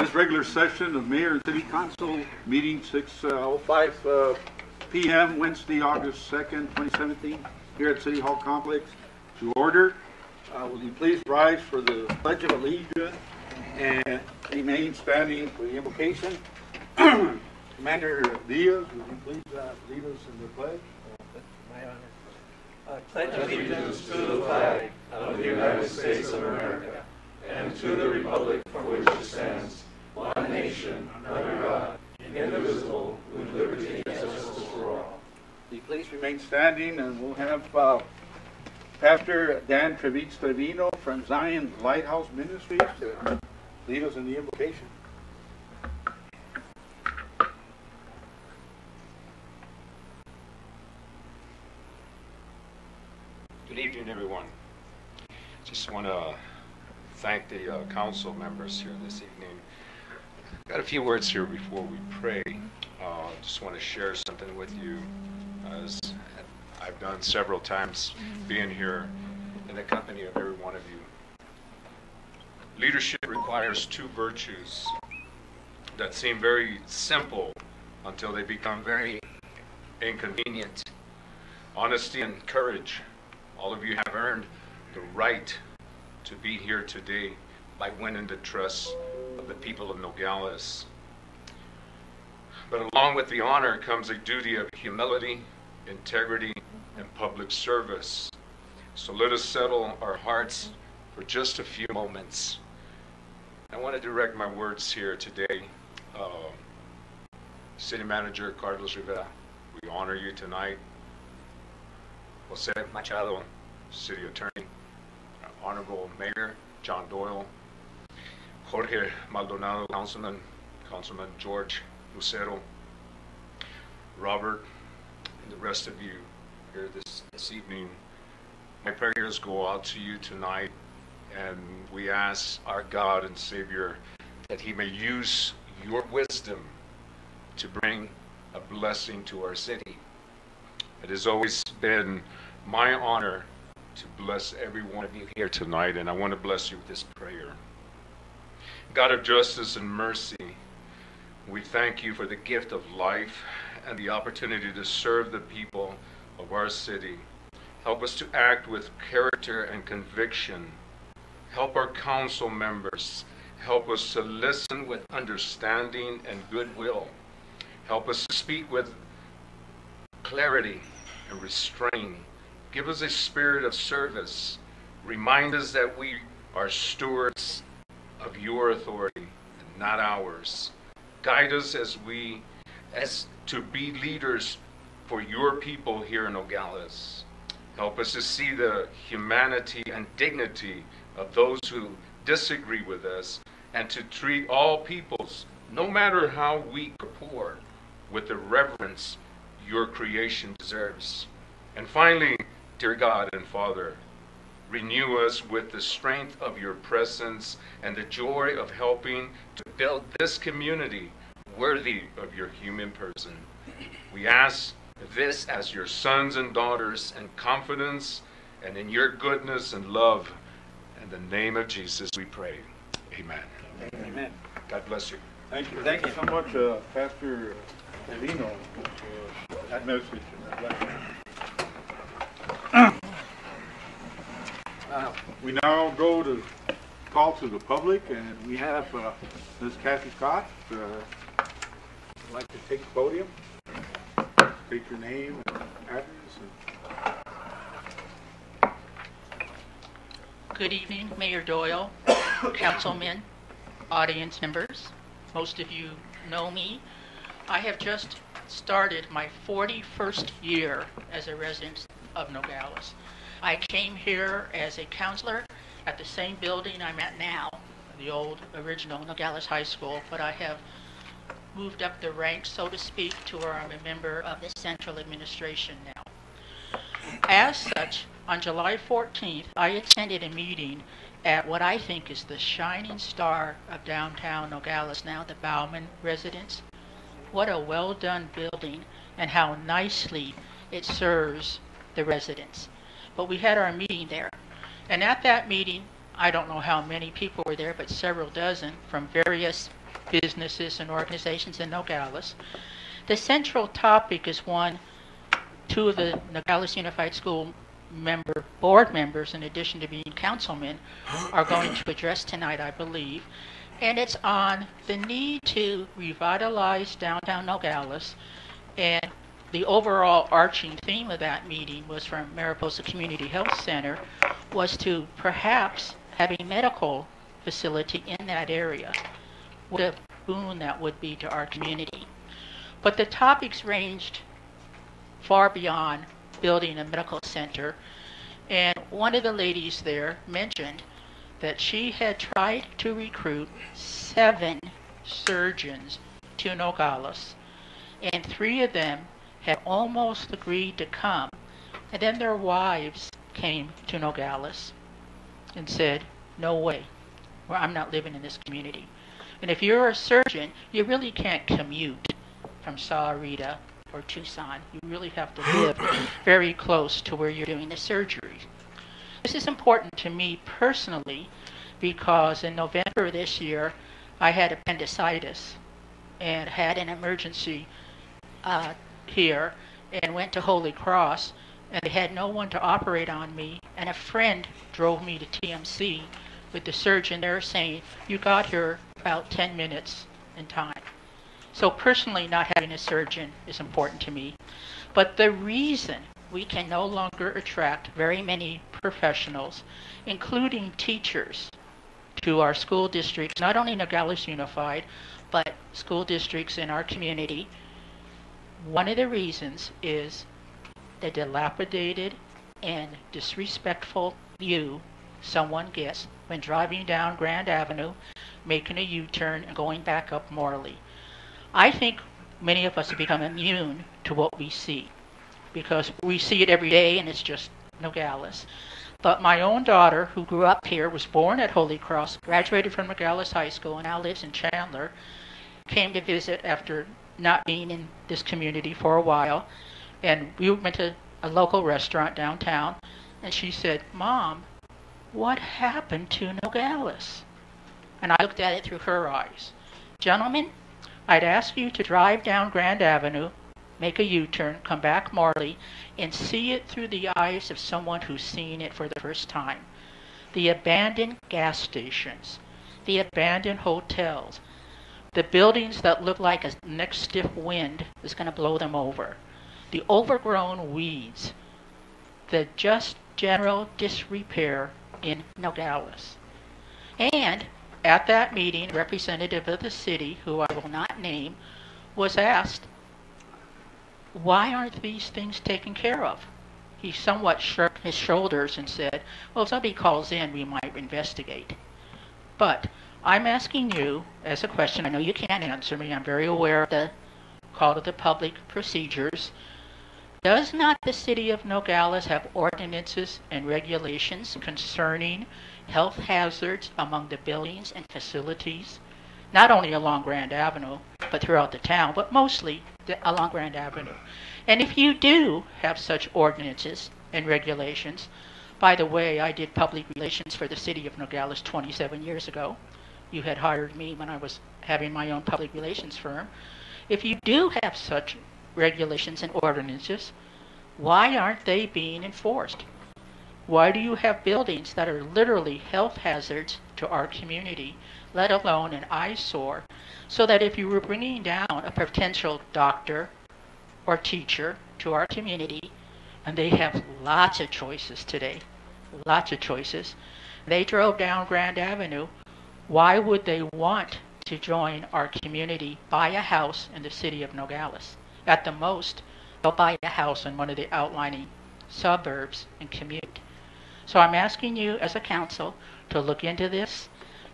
this regular session of Mayor and City Council meeting 6:05 p.m. Wednesday, August 2nd, 2017, here at City Hall Complex to order. Will you please rise for the Pledge of Allegiance and remain standing for the invocation. Commander Diaz, would you please lead us in the pledge? My honor. Pledge allegiance to the flag of the United States of America and to the republic for which it stands, one nation, under God, indivisible, with liberty and justice for all. Will you please remain standing, and we'll have Pastor Dan Trevino from Zion Lighthouse Ministries to lead us in the invocation. Good evening, everyone. Just want to thank the council members here this evening. Got a few words here before we pray. Just want to share something with you, as I've done several times, being here in the company of every one of you. Leadership requires two virtues that seem very simple until they become very inconvenient: honesty and courage. All of you have earned the right to be here today by winning the trust of the people of Nogales. But along with the honor comes a duty of humility, integrity, and public service. So let us settle our hearts for just a few moments. I want to direct my words here today. City Manager Carlos Rivera, we honor you tonight. Jose Machado, City Attorney, Honorable Mayor John Doyle, Jorge Maldonado, Councilman George Lucero, Robert, and the rest of you here this evening. My prayers go out to you tonight, and we ask our God and Savior that He may use your wisdom to bring a blessing to our city. It has always been my honor to bless every one of you here tonight, and I want to bless you with this prayer. God of justice and mercy, we thank you for the gift of life and the opportunity to serve the people of our city. Help us to act with character and conviction. Help our council members. Help us to listen with understanding and goodwill. Help us to speak with clarity and restraint. Give us a spirit of service. Remind us that we are stewards of your authority and not ours. Guide us as to be leaders for your people here in Nogales. Help us to see the humanity and dignity of those who disagree with us, and to treat all peoples, no matter how weak or poor, with the reverence your creation deserves. And finally, dear God and Father, renew us with the strength of your presence and the joy of helping to build this community worthy of your human person. We ask this as your sons and daughters in confidence and in your goodness and love. In the name of Jesus we pray. Amen. Amen. God bless you. Thank you. Thank you so much, Pastor Trevino, for that message and that blessing. We now go to call to the public, and we have Ms. Kathy Scott. I'd like to take the podium, state your name and address. Good evening, Mayor Doyle, councilmen, audience members. Most of you know me. I have just started my 41st year as a resident of Nogales. I came here as a counselor at the same building I'm at now, the old original Nogales High School, but I have moved up the ranks, so to speak, to where I'm a member of the central administration now. As such, on July 14th, I attended a meeting at what I think is the shining star of downtown Nogales now, the Bauman residence. What a well-done building, and how nicely it serves the residents. But we had our meeting there, and at that meeting, I don't know how many people were there, but several dozen from various businesses and organizations in Nogales. The central topic is one two of the Nogales Unified School board members, in addition to being councilmen, are going to address tonight, I believe. And it's on the need to revitalize downtown Nogales. And the overall arching theme of that meeting was from Mariposa Community Health Center, was to perhaps have a medical facility in that area. What a boon that would be to our community. But the topics ranged far beyond building a medical center. And one of the ladies there mentioned that she had tried to recruit 7 surgeons to Nogales, and 3 of them had almost agreed to come, and then their wives came to Nogales and said, no way, well, I'm not living in this community. And if you're a surgeon, you really can't commute from Sahuarita or Tucson. You really have to live very close to where you're doing the surgery. This is important to me personally because in November this year, I had appendicitis and had an emergency here and went to Holy Cross, and they had no one to operate on me, and a friend drove me to TMC with the surgeon there saying, you got here about 10 minutes in time. So personally, not having a surgeon is important to me. But the reason we can no longer attract very many professionals, including teachers, to our school districts, not only Nogales Unified, but school districts in our community, one of the reasons is the dilapidated and disrespectful view someone gets when driving down Grand Avenue, making a U-turn, and going back up Morley. I think many of us have become immune to what we see because we see it every day and it's just Nogales. But my own daughter, who grew up here, was born at Holy Cross, graduated from Nogales High School, and now lives in Chandler, came to visit after not being in this community for a while. And we went to a local restaurant downtown, and she said, Mom, what happened to Nogales? And I looked at it through her eyes. Gentlemen, I'd ask you to drive down Grand Avenue, make a U-turn, come back Morley, and see it through the eyes of someone who's seeing it for the first time. The abandoned gas stations, the abandoned hotels, the buildings that look like a next stiff wind is going to blow them over, the overgrown weeds, the just general disrepair in Nogales. And at that meeting, a representative of the city, who I will not name, was asked, why aren't these things taken care of? He somewhat shrugged his shoulders and said, well, if somebody calls in, we might investigate. But I'm asking you as a question. I know you can't answer me. I'm very aware of the call to the public procedures. Does not the city of Nogales have ordinances and regulations concerning health hazards among the buildings and facilities, not only along Grand Avenue, but throughout the town, but mostly along Grand Avenue? And if you do have such ordinances and regulations, by the way, I did public relations for the city of Nogales 27 years ago. You had hired me when I was having my own public relations firm. If you do have such regulations and ordinances, why aren't they being enforced? Why do you have buildings that are literally health hazards to our community, let alone an eyesore, so that if you were bringing down a potential doctor or teacher to our community, and they have lots of choices today, lots of choices, they drove down Grand Avenue, why would they want to join our community, buy a house in the city of Nogales? At the most, they'll buy a house in one of the outlying suburbs and commute. So I'm asking you as a council to look into this,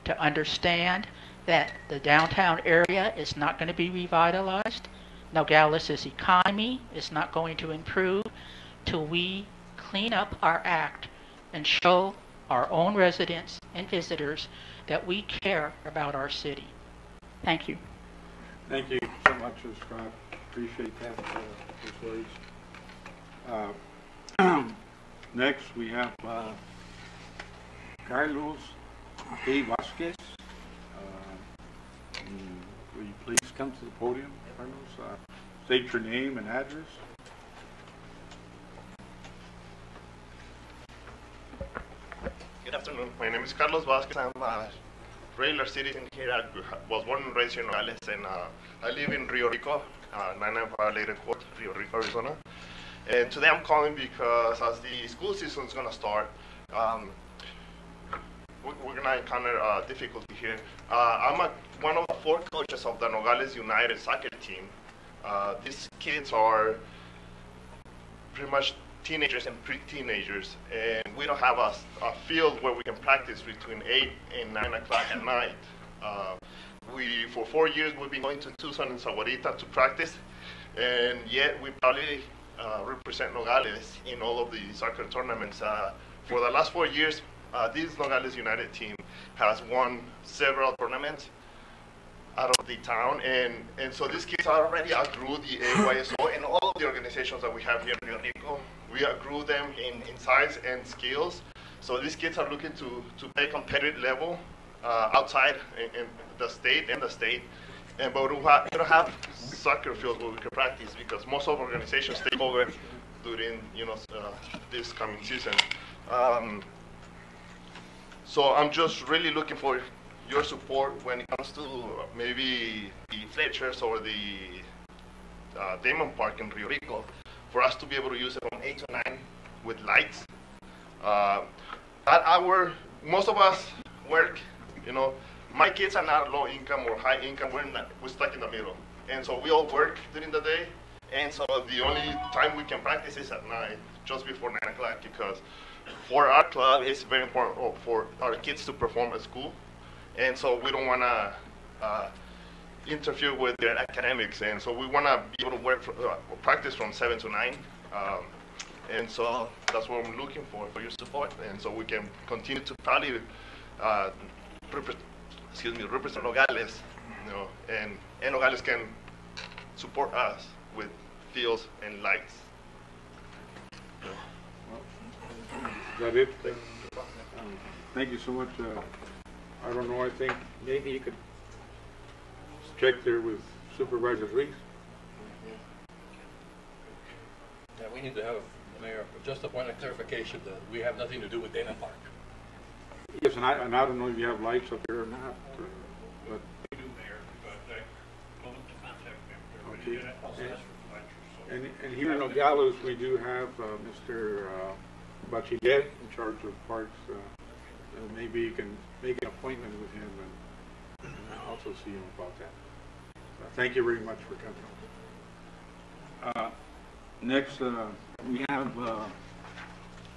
to understand that the downtown area is not going to be revitalized. Nogales' economy is not going to improve till we clean up our act and show our own residents and visitors that we care about our city. Thank you. Thank you so much, Scott. Appreciate that, those words. Next, we have Carlos A. Vasquez. come to the podium, Carlos. State your name and address. Good afternoon. My name is Carlos Vasquez. I'm a regular citizen here. I was born and raised here in Nogales, and I live in Rio Rico, 99 Court, Rio Rico, Arizona. And today I'm calling because as the school season is going to start, we're going to encounter difficulty here. I'm one of the 4 coaches of the Nogales United soccer team. These kids are pretty much teenagers and pre-teenagers, and we don't have a field where we can practice between 8 and 9 o'clock at night. For 4 years, we've been going to Tucson and Sahuarita to practice, and yet we probably represent Nogales in all of the soccer tournaments. For the last 4 years, this Nogales United team has won several tournaments out of the town, and so these kids already outgrew the AYSO and all of the organizations that we have here in Rio Rico. We outgrew them in size and skills. So these kids are looking to play competitive level outside in the state, but we don't have soccer fields where we can practice because most of organizations take over during this coming season. So I'm just really looking for your support when it comes to maybe the Fletchers or the Damon Park in Rio Rico, for us to be able to use it from 8 to 9 with lights. That hour, most of us work, my kids are not low income or high income, we're stuck in the middle. And so we all work during the day, and so the only time we can practice is at night, just before 9 o'clock, because for our club, it's very important for our kids to perform at school. And so we don't want to interfere with their academics, and so we want to be able to practice from 7 to 9. And so that's what I'm looking for your support, and so we can continue to probably represent Nogales, and Nogales can support us with fields and lights. Is that it? Thank you so much. I don't know, I think maybe you could check there with Supervisor Reese. Yeah, we need to have, Mayor, just a point of clarification that we have nothing to do with Dana Park. Yes, and I don't know if you have lights up there or not, but. We do, Mayor, but we'll contact them. Okay. And here in Nogales, we do have Mr. Bachiller in charge of parks. Maybe you can make an appointment with him and also see him about that. Thank you very much for coming. Next, we have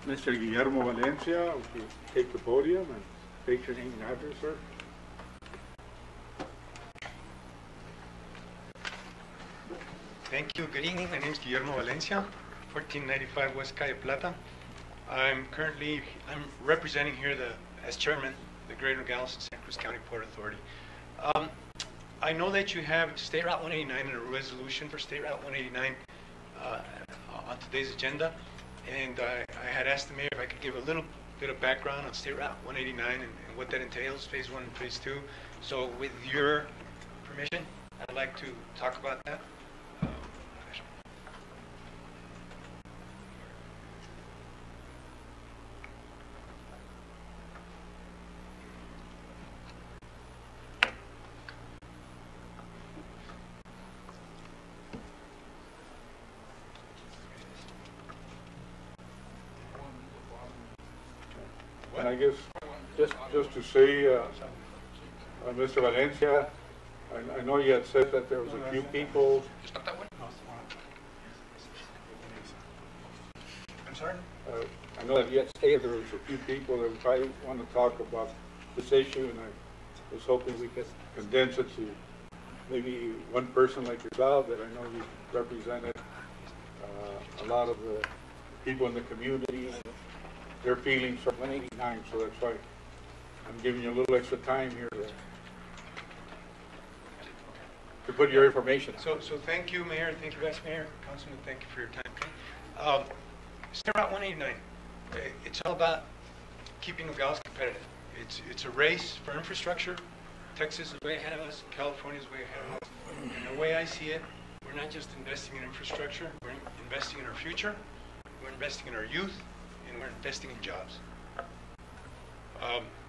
Mr. Guillermo Valencia. If you take the podium and state your name and address, sir. Thank you. Good evening. My name is Guillermo Valencia, 1495 West Calle Plata. I'm representing here as chairman, the Greater Nogales and Santa Cruz County Port Authority. I know that you have State Route 189 and a resolution for State Route 189 on today's agenda, and I had asked the mayor if I could give a little bit of background on State Route 189 and what that entails, Phase 1 and Phase 2. So with your permission, I'd like to talk about that. And I guess just to say, Mr. Valencia, I know you had said that there was a few people. I'm sorry? I know that you had stated there was a few people that probably want to talk about this issue, and I was hoping we could condense it to maybe one person like yourself that I know you represented a lot of the people in the community. Their feelings from 189, so that's why I'm giving you a little extra time here to put your information. So thank you, Mayor. Thank you, Vice Mayor, Councilman. Thank you for your time. State Route 189. It's all about keeping Nogales competitive. It's a race for infrastructure. Texas is way ahead of us. California is way ahead of us. And the way I see it, we're not just investing in infrastructure, we're investing in our future, we're investing in our youth, and we're investing in jobs.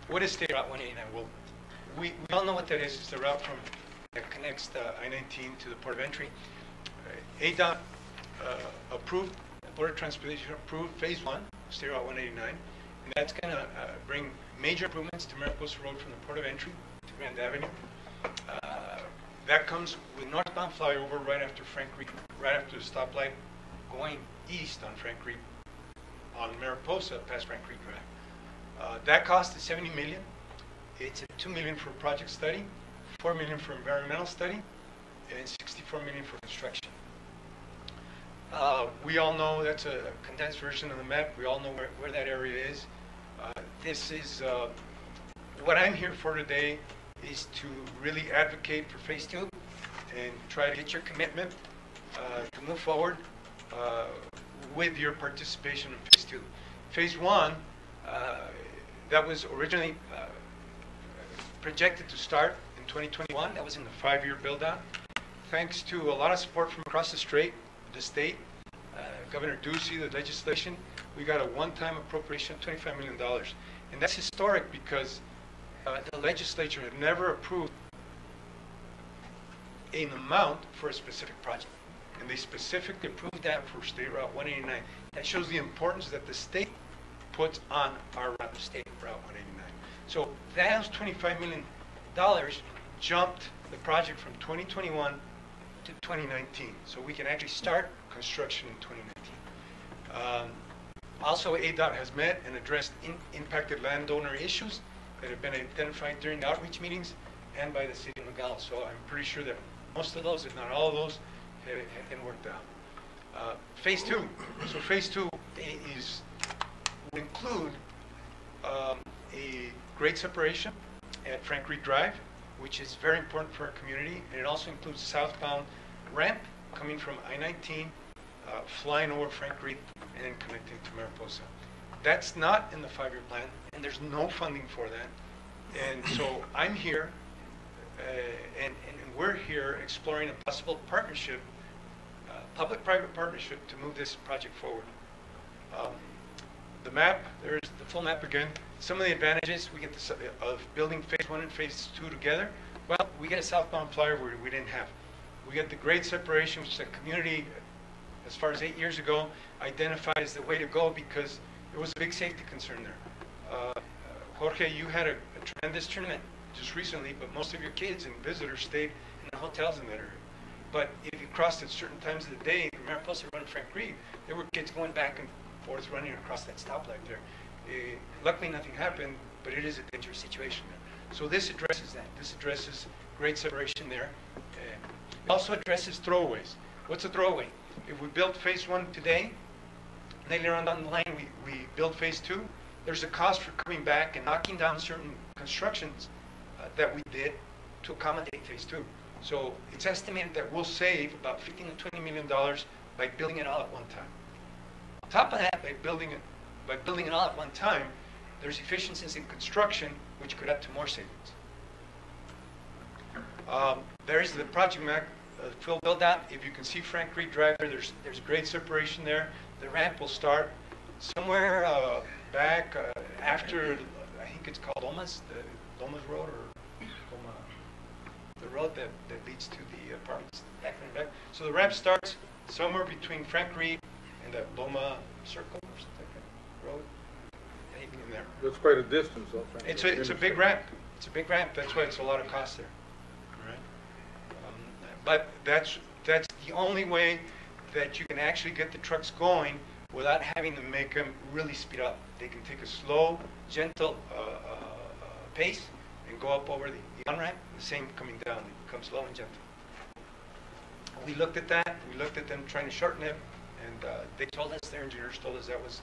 What is State Route 189? Well, we all know what that is. It's the route that connects the I-19 to the port of entry. ADOT approved, Board of Transportation approved Phase 1, State Route 189, and that's going to bring major improvements to Mariposa Road from the port of entry to Grand Avenue. That comes with northbound flyover right after Frank Creek, right after the stoplight, going east on Frank Creek, on Mariposa past Frank Creek Drive. That cost is $70 million. It's $2 million for project study, $4 million for environmental study, and $64 million for construction. We all know that's a condensed version of the map. We all know where that area is. This is what I'm here for today is to really advocate for Phase 2 and try to get your commitment to move forward with your participation in Phase 2. Phase 1, that was originally projected to start in 2021. That was in the 5-year build-out. Thanks to a lot of support from across the state, Governor Ducey, the legislation, we got a one-time appropriation of $25 million. And that's historic because the legislature had never approved an amount for a specific project. And they specifically approved that for State Route 189. That shows the importance that the state puts on our route, State Route 189. So that $25 million jumped the project from 2021 to 2019. So we can actually start construction in 2019. Also, ADOT has met and addressed impacted landowner issues that have been identified during the outreach meetings and by the city of Nogales. So I'm pretty sure that most of those, if not all of those, have been worked out. Phase 2. So Phase 2 will include a grade separation at Frank Creek Drive, which is very important for our community, and it also includes southbound ramp coming from I-19, flying over Frank Creek, and then connecting to Mariposa. That's not in the 5-year plan, and there's no funding for that. And so I'm here, and we're here exploring a possible partnership, public-private partnership, to move this project forward. The map, there's the full map again. Some of the advantages we get of building Phase 1 and Phase 2 together, well, we get a southbound flyover we didn't have. We get the grade separation, which the community, as far as 8 years ago, identified as the way to go because there was a big safety concern there. Jorge, you had a tremendous tournament just recently, but most of your kids and visitors stayed in the hotels in that area. But if you crossed at certain times of the day from Mariposa to Frank Creek, there were kids going back and forth running across that stoplight there. Luckily, nothing happened, but it is a dangerous situation there. So this addresses that. This addresses grade separation there. It also addresses throwaways. What's a throwaway? If we build Phase 1 today, later on down the line we build Phase 2, there's a cost for coming back and knocking down certain constructions that we did to accommodate Phase 2. So it's estimated that we'll save about $15 to $20 million by building it all at one time. On top of that, by building it all at one time, there's efficiencies in construction which could add to more savings. There's the project map, full build out. If you can see Frank Creek Drive there, there's grade separation there. The ramp will start somewhere back after, I think it's called Lomas, the Lomas Road, or Loma, the road that leads to the apartments back and back. So the ramp starts somewhere between Frank Creek and that Loma Circle or something like that road. Anything in there. That's quite a distance, though. It's a big ramp. It's a big ramp. That's why it's a lot of cost there. All right. But that's the only way that you can actually get the trucks going without having to make them really speed up. They can take a slow, gentle pace and go up over the on-ramp. The same coming down. It becomes slow and gentle. We looked at that. We looked at them trying to shorten it, and they told us, their engineers told us that was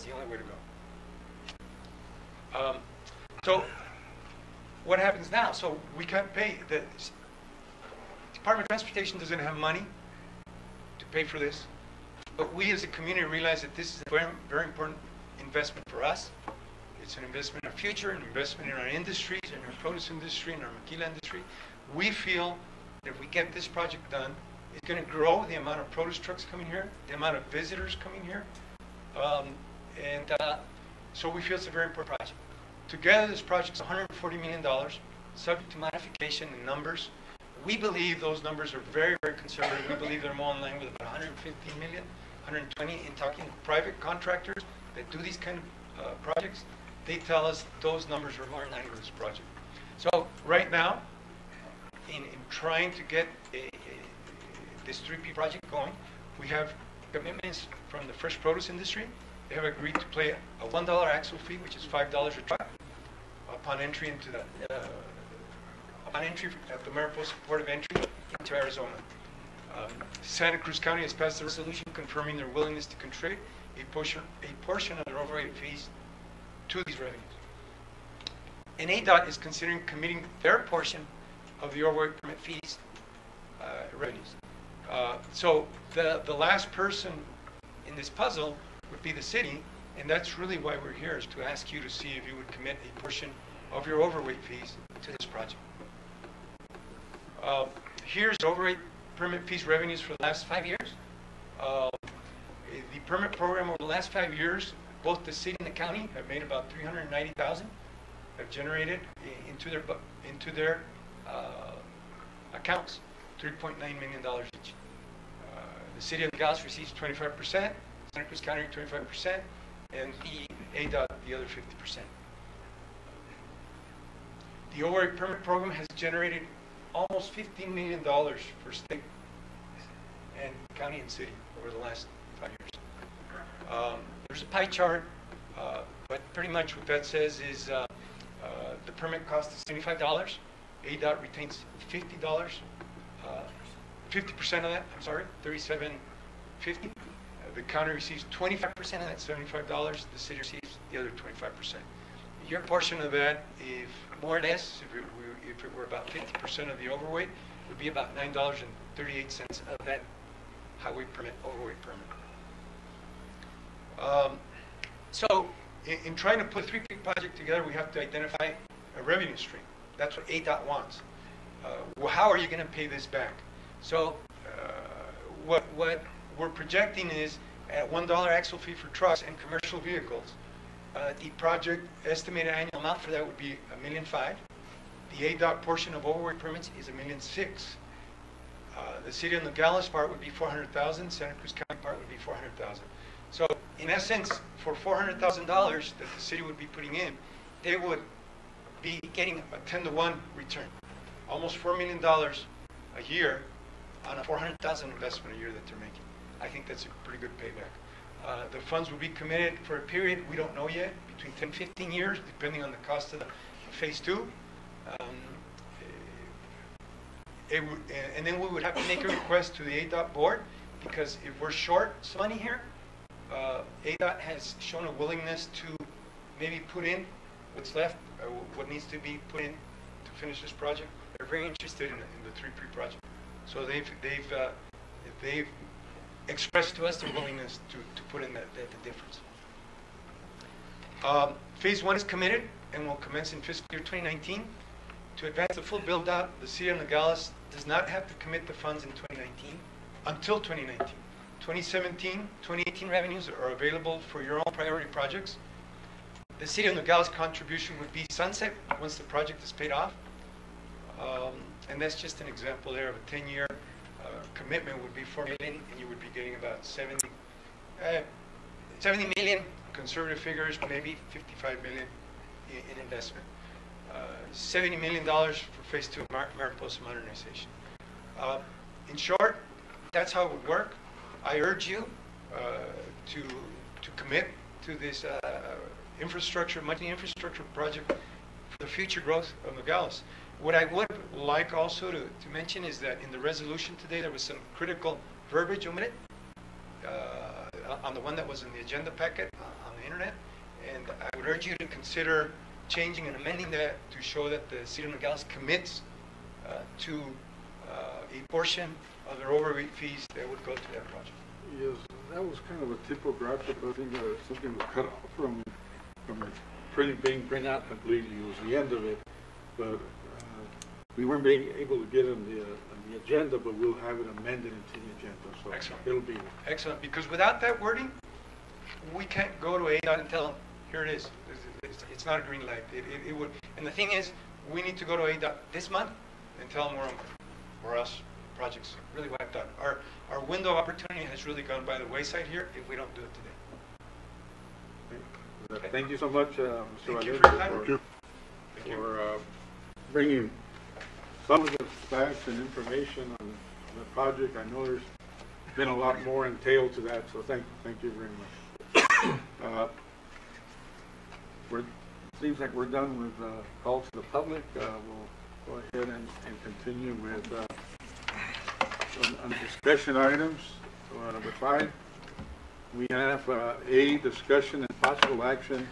the only way to go. So what happens now? So we can't pay. The Department of Transportation doesn't have money to pay for this, but we as a community realize that this is a very, very important investment for us. It's an investment in our future, an investment in our industries, in our produce industry, in our maquila industry. We feel that if we get this project done, it's going to grow the amount of produce trucks coming here, the amount of visitors coming here. So we feel it's a very important project. Together, this project is $140 million, subject to modification in numbers. We believe those numbers are very, very conservative. We believe they're more in line with about 115 million, 120 in talking to private contractors that do these kind of projects. They tell us those numbers are more in line with this project. So right now, in trying to get this 3P project going, we have commitments from the fresh produce industry. They have agreed to pay a $1 axle fee, which is $5 a truck, upon entry into the upon entry at the Mariposa Port of Entry into Arizona. Santa Cruz County has passed a resolution confirming their willingness to contribute a portion of their override fees to these revenues. And ADOT is considering committing their portion of the override permit fees revenues. So the last person in this puzzle would be the city, and that's really why we're here, is to ask you to see if you would commit a portion of your overweight fees to this project. Here's overweight permit fees revenues for the last 5 years. The permit program over the last 5 years, both the city and the county have made about $390,000, have generated into their accounts $3.9 million each. The city of Nogales receives 25%, Santa Cruz County 25%, and the ADOT the other 50%. The override permit program has generated almost $15 million for state and county and city over the last 5 years. There's a pie chart, but pretty much what that says is the permit cost is $75. ADOT retains $50, 50% of that, I'm sorry, $37.50. The county receives 25% of that $75. The city receives the other 25%. Your portion of that, if more or less, if it were about 50% of the overweight, would be about $9.38 of that highway permit, overweight permit. So in trying to put a 3P project together, we have to identify a revenue stream. That's what ADOT wants. Well, how are you going to pay this back? So what we're projecting is at $1 axle fee for trucks and commercial vehicles. The project estimated annual amount for that would be $1.5 million. The ADOT portion of overweight permits is $1.6 million. The city of Nogales part would be $400,000. Santa Cruz County part would be $400,000. So in essence, for $400,000 that the city would be putting in, they would be getting a 10-to-1 return, almost $4 million a year on a $400,000 investment a year that they're making. I think that's a pretty good payback. The funds will be committed for a period we don't know yet, between 10 and 15 years, depending on the cost of the phase 2. And then we would have to make a request to the ADOT board, because if we're short some money here, ADOT has shown a willingness to maybe put in what's left, what needs to be put in to finish this project. They're very interested in the 3P project. So they've expressed to us their willingness to put in the difference. Phase 1 is committed and will commence in fiscal year 2019. To advance the full build-out, the city of Nogales does not have to commit the funds in 2019 until 2019. 2017, 2018 revenues are available for your own priority projects. The city of Nogales' contribution would be sunset once the project is paid off. And that's just an example there of a 10-year commitment would be $4 million, and you would be getting about 70 million, conservative figures, maybe 55 million in investment. $70 million for phase 2 of Mariposa modernization. In short, that's how it would work. I urge you to commit to this infrastructure, multi-infrastructure project for the future growth of Nogales. What I would like also to mention is that in the resolution today, there was some critical verbiage omitted on the one that was in the agenda packet on the internet, and I would urge you to consider changing and amending that to show that the city of Nogales commits to a portion of their override fees that would go to that project. Yes, that was kind of a typographical thing. Something was cut off from it being printed out completely. It was the end of it, but we weren't being able to get on the the agenda, but we'll have it amended into the agenda, so Excellent. it'll be there. Excellent, because without that wording, we can't go to ADOT and tell them, here it is. It's not a green light. It would, and the thing is, we need to go to ADOT this month and tell them we're us projects really wiped out. Our window of opportunity has really gone by the wayside here if we don't do it today. Okay. Thank you so much, Mr. Thank you Valdez, for your time. for bringing some of the facts and information on the project. I know there's been a lot more entailed to that, so thank you very much. Seems like we're done with calls to the public. We'll go ahead and continue with on discussion items. Number 5, we have A, discussion and possible action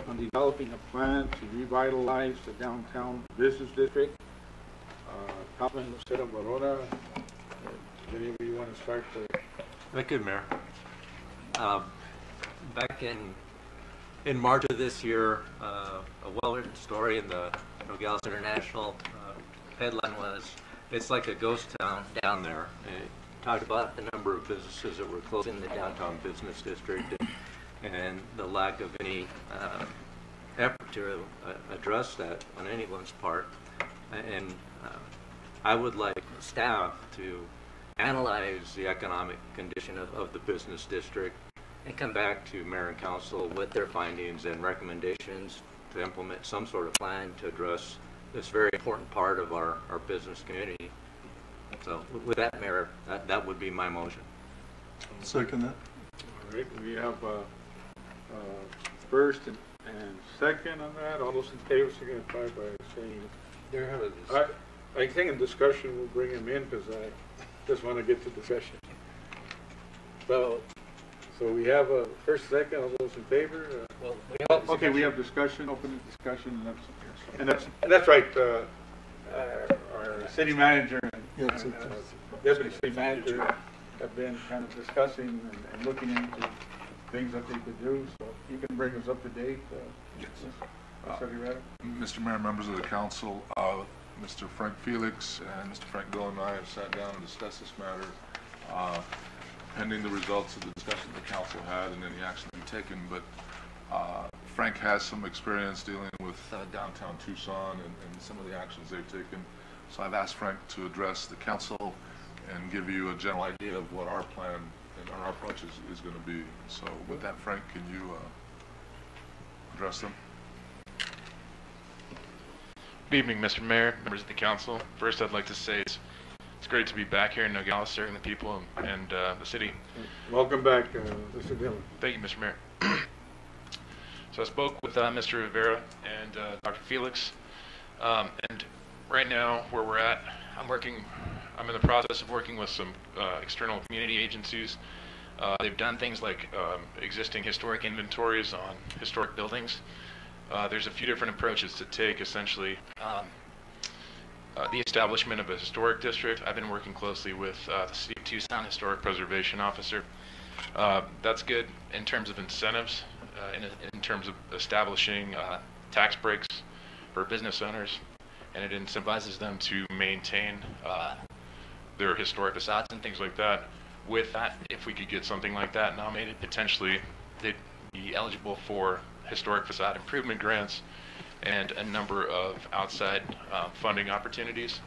on developing a plan to revitalize the downtown business district. Councilman Lucero Barona, any of you want to start? Thank you, Mayor. Back in March of this year, a well-written story in the Nogales International headline was, "It's like a ghost town down there." It talked about the number of businesses that were closing in the downtown business district and the lack of any effort to address that on anyone's part. And I would like staff to analyze the economic condition of the business district and come back to Mayor and Council with their findings and recommendations to implement some sort of plan to address this very important part of our business community. So with that, Mayor, that would be my motion. Second that. All right, we have first and second on that. All those in favor signify by saying. There have I think in discussion we'll bring him in because I just want to get to discussion. So we have a first, second. All those in favor. well, Okay, we have discussion, open discussion, and that's right. Our city manager and deputy city manager have been kind of discussing and looking into things that they could do. So you can bring us up to date. Mr. Mayor, members of the council, Mr. Frank Felix and Mr. Frank Doyle and I have sat down and discussed this matter, pending the results of the discussion the council had and any action to be taken. But Frank has some experience dealing with downtown Tucson and some of the actions they've taken. So I've asked Frank to address the council and give you a general idea of what our plan and our approach is going to be. So with that, Frank, can you address them? Good evening, Mr. Mayor, members of the council. First, I'd like to say it's great to be back here in Nogales serving the people and the city. Welcome back, Mr. Dillon. Thank you, Mr. Mayor. So I spoke with Mr. Rivera and Dr. Felix, and right now where we're at, I'm in the process of working with some external community agencies. They've done things like existing historic inventories on historic buildings. There's a few different approaches to take, essentially. The establishment of a historic district. I've been working closely with the City of Tucson Historic Preservation Officer. That's good in terms of incentives, in terms of establishing tax breaks for business owners, and it incentivizes them to maintain their historic facades and things like that. With that, if we could get something like that nominated, potentially they'd be eligible for historic facade improvement grants and a number of outside funding opportunities.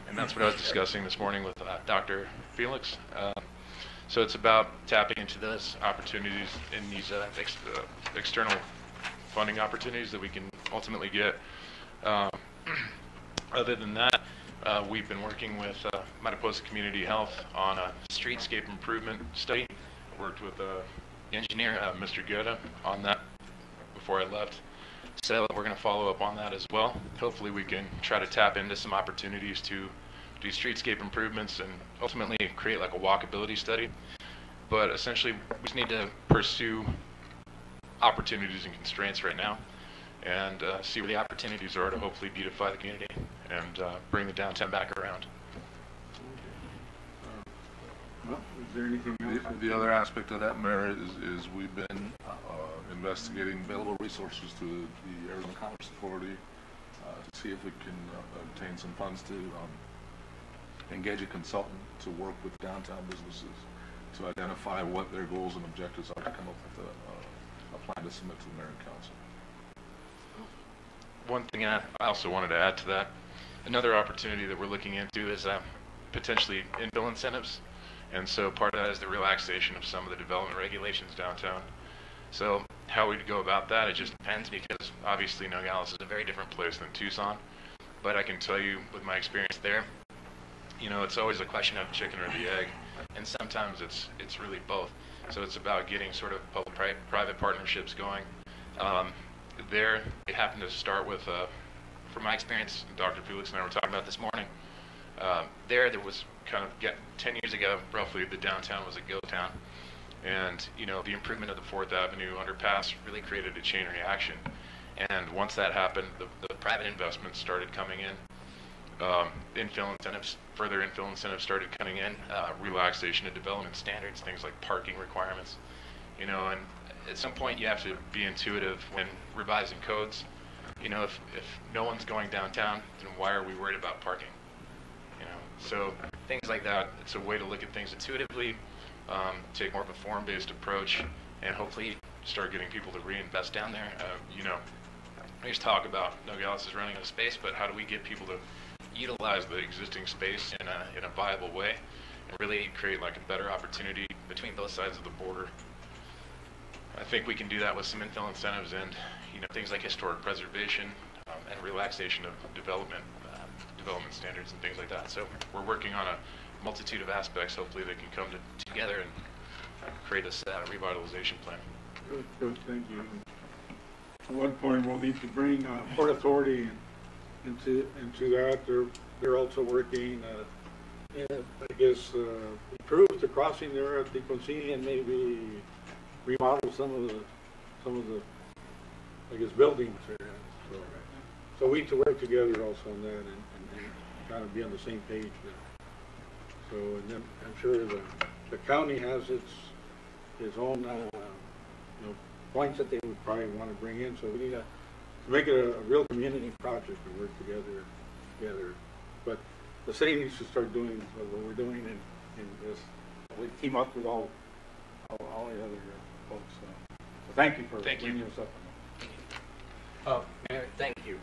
And that's what I was discussing this morning with Dr. Felix. So it's about tapping into those opportunities in these external funding opportunities that we can ultimately get. Other than that, we've been working with Mariposa Community Health on a streetscape improvement study. I worked with the engineer, Mr. Goethe, on that before I left. So we're going to follow up on that as well. Hopefully we can try to tap into some opportunities to do streetscape improvements and ultimately create like a walkability study. But essentially we just need to pursue opportunities and constraints right now and see where the opportunities are to hopefully beautify the community and bring the downtown back around. Well, is there anything else? The other aspect of that, Mayor, is we've been investigating available resources to the Arizona Commerce Authority to see if we can obtain some funds to engage a consultant to work with downtown businesses to identify what their goals and objectives are, to come up with a plan to submit to the mayor and council. One thing I also wanted to add to that, another opportunity that we're looking into is potentially infill incentives. And so part of that is the relaxation of some of the development regulations downtown. So how we'd go about that, it just depends, because obviously Nogales is a very different place than Tucson. But I can tell you with my experience there, you know, it's always a question of chicken or the egg. And sometimes it's really both. So it's about getting sort of public-private partnerships going. There, they happen to start with, from my experience, Dr. Felix and I were talking about this morning, there was kind of 10 years ago, roughly, the downtown was a ghost town. And, you know, the improvement of the 4th Avenue underpass really created a chain reaction. And once that happened, the private investments started coming in. Infill incentives, further infill incentives started coming in, relaxation of development standards, things like parking requirements, you know, and at some point you have to be intuitive when revising codes. You know, if no one's going downtown, then why are we worried about parking? You know, so things like that, it's a way to look at things intuitively, take more of a form-based approach, and hopefully start getting people to reinvest down there. You know, there's talk about Nogales is running out of space, but how do we get people to utilize the existing space in a viable way and really create like a better opportunity between both sides of the border? I think we can do that with some infill incentives and, you know, things like historic preservation and relaxation of development standards and things like that. So we're working on a multitude of aspects. Hopefully they can come together and create a revitalization plan. Good, thank you. At one point we'll need to bring Port Authority into that. They're also working, I guess, improve the crossing there at the Concini and maybe remodel some of the I guess buildings there. So we need to work together also on that and kind of be on the same page there. So, and then I'm sure the county has its own you know, points that they would probably want to bring in. So we need to make it a real community project to work together. But the city needs to start doing what we're doing and just we team up with all the other folks. So thank you for bringing us up on that. Mayor, thank you.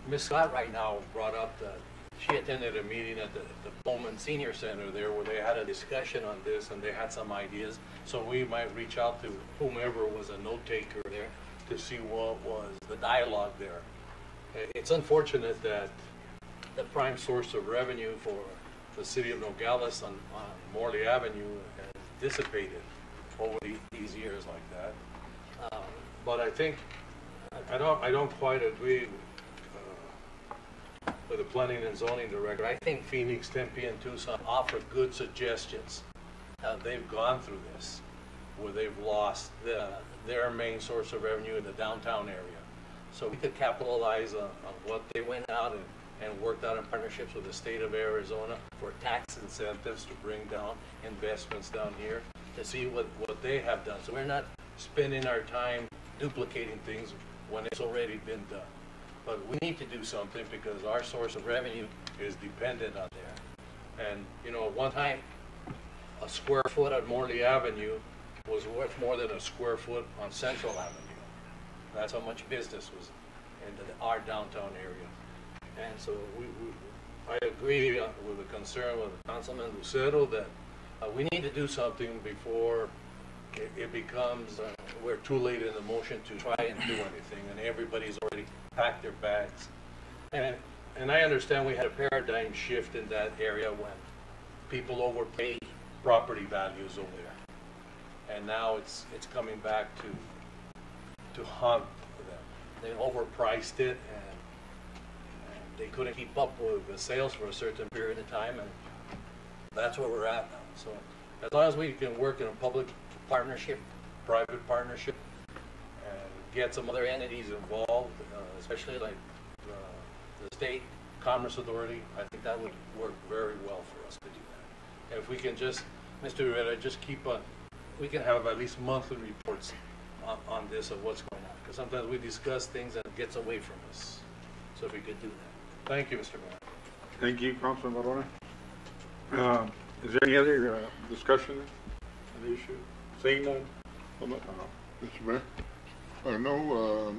Ms. Scott right now brought up that she attended a meeting at the Bowman Senior Center there where they had a discussion on this and they had some ideas. So we might reach out to whomever was a note taker there to see what was the dialogue there. It's unfortunate that the prime source of revenue for the city of Nogales on Morley Avenue has dissipated over these years like that. But I think I don't quite agree with the planning and zoning director. I think Phoenix, Tempe, and Tucson offer good suggestions. They've gone through this where they've lost their main source of revenue in the downtown area. So we could capitalize on what they went out and worked out in partnerships with the state of Arizona for tax incentives to bring down investments down here to see what they have done. So we're not spending our time duplicating things when it's already been done. But we need to do something because our source of revenue is dependent on there. And, you know, at one time, a square foot on Morley Avenue was worth more than a square foot on Central Avenue. That's how much business was in our downtown area. And so I agree with the concern with Councilman Lucero that we need to do something before it becomes we're too late in the motion to try and do anything, and everybody's already packed their bags. And I understand we had a paradigm shift in that area when people overpaid property values over there, and now it's coming back to haunt them. They overpriced it, and they couldn't keep up with the sales for a certain period of time, and that's where we're at now. So as long as we can work in a public partnership, private partnership, and get some other entities involved, especially like the State Commerce Authority, I think that would work very well for us to do that. And if we can just, Mr. Rivera, just keep on, we can have at least monthly reports on this of what's going on, because sometimes we discuss things and it gets away from us. So if we could do that. Thank you, Mr. Mayor. Thank you, Councilman Barona. Is there any other discussion on the issue? Seeing none? Mr. Mayor, I know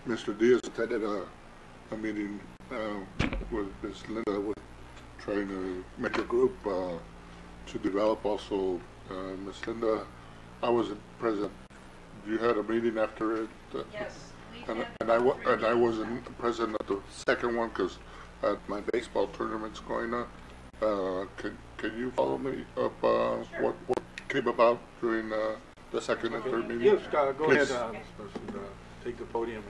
Mr. Diaz attended a meeting with Ms. Linda with trying to make a group to develop also. Ms. Linda, I wasn't present. You had a meeting after it? Yes. And I wasn't present at the second one because my baseball tournament's going on. Can you follow me up Sure. what came about during the second and third meeting? Yes, go Please. ahead, take the podium.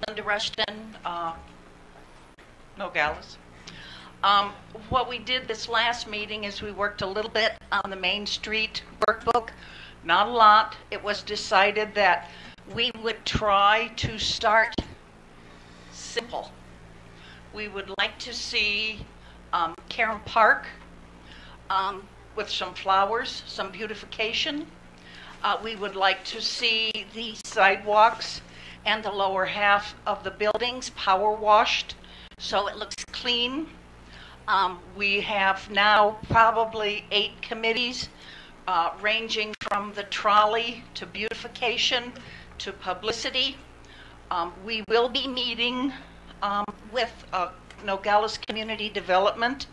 Linda Rushton, Nogales. What we did this last meeting is we worked a little bit on the Main Street workbook, not a lot. It was decided that we would try to start simple. We would like to see Karen Park with some flowers, some beautification. We would like to see the sidewalks and the lower half of the buildings power washed so it looks clean. We have now probably 8 committees ranging from the trolley to beautification to publicity. We will be meeting with Nogales Community Development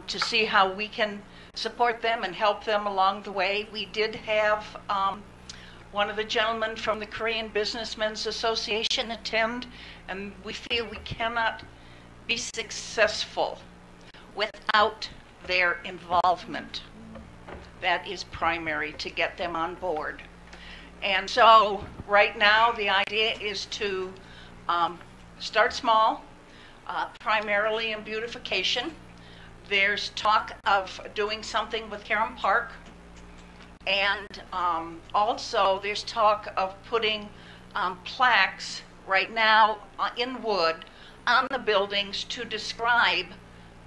to see how we can support them and help them along the way. We did have one of the gentlemen from the Korean Businessmen's Association attend, and we feel we cannot be successful without their involvement. That is primary to get them on board. And so right now the idea is to start small, primarily in beautification. There's talk of doing something with Karen Park, and also there's talk of putting plaques right now in wood on the buildings to describe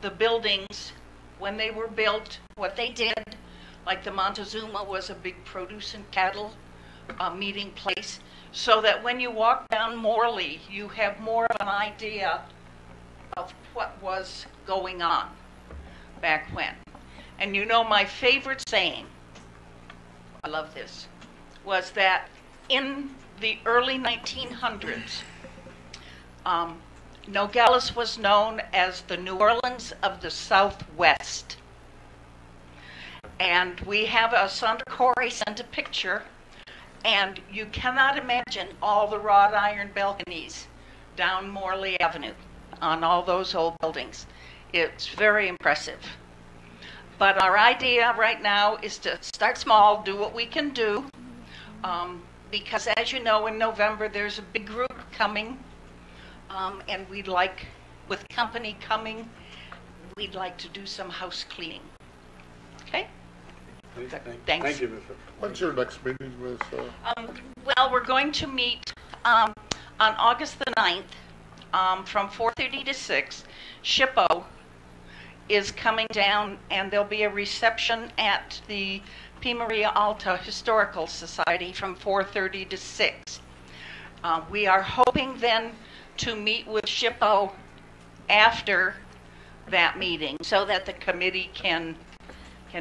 the buildings when they were built, what they did. Like the Montezuma was a big produce and cattle meeting place, so that when you walk down Morley, you have more of an idea of what was going on back when. And you know, my favorite saying, I love this, was that in the early 1900s, Nogales was known as the New Orleans of the Southwest. And we have Sandra Corey sent a picture, and you cannot imagine all the wrought iron balconies down Morley Avenue on all those old buildings. It's very impressive. But our idea right now is to start small, do what we can do, because as you know, in November there's a big group coming, and we'd like, with company coming, we'd like to do some house cleaning. Okay? Thanks. Thank you, Mr. When's your next meeting, Ms.? Well, we're going to meet on August the 9th from 4:30 to 6. SHPO is coming down, and there'll be a reception at the P. Maria Alta Historical Society from 4:30 to 6. We are hoping then to meet with SHPO after that meeting so that the committee can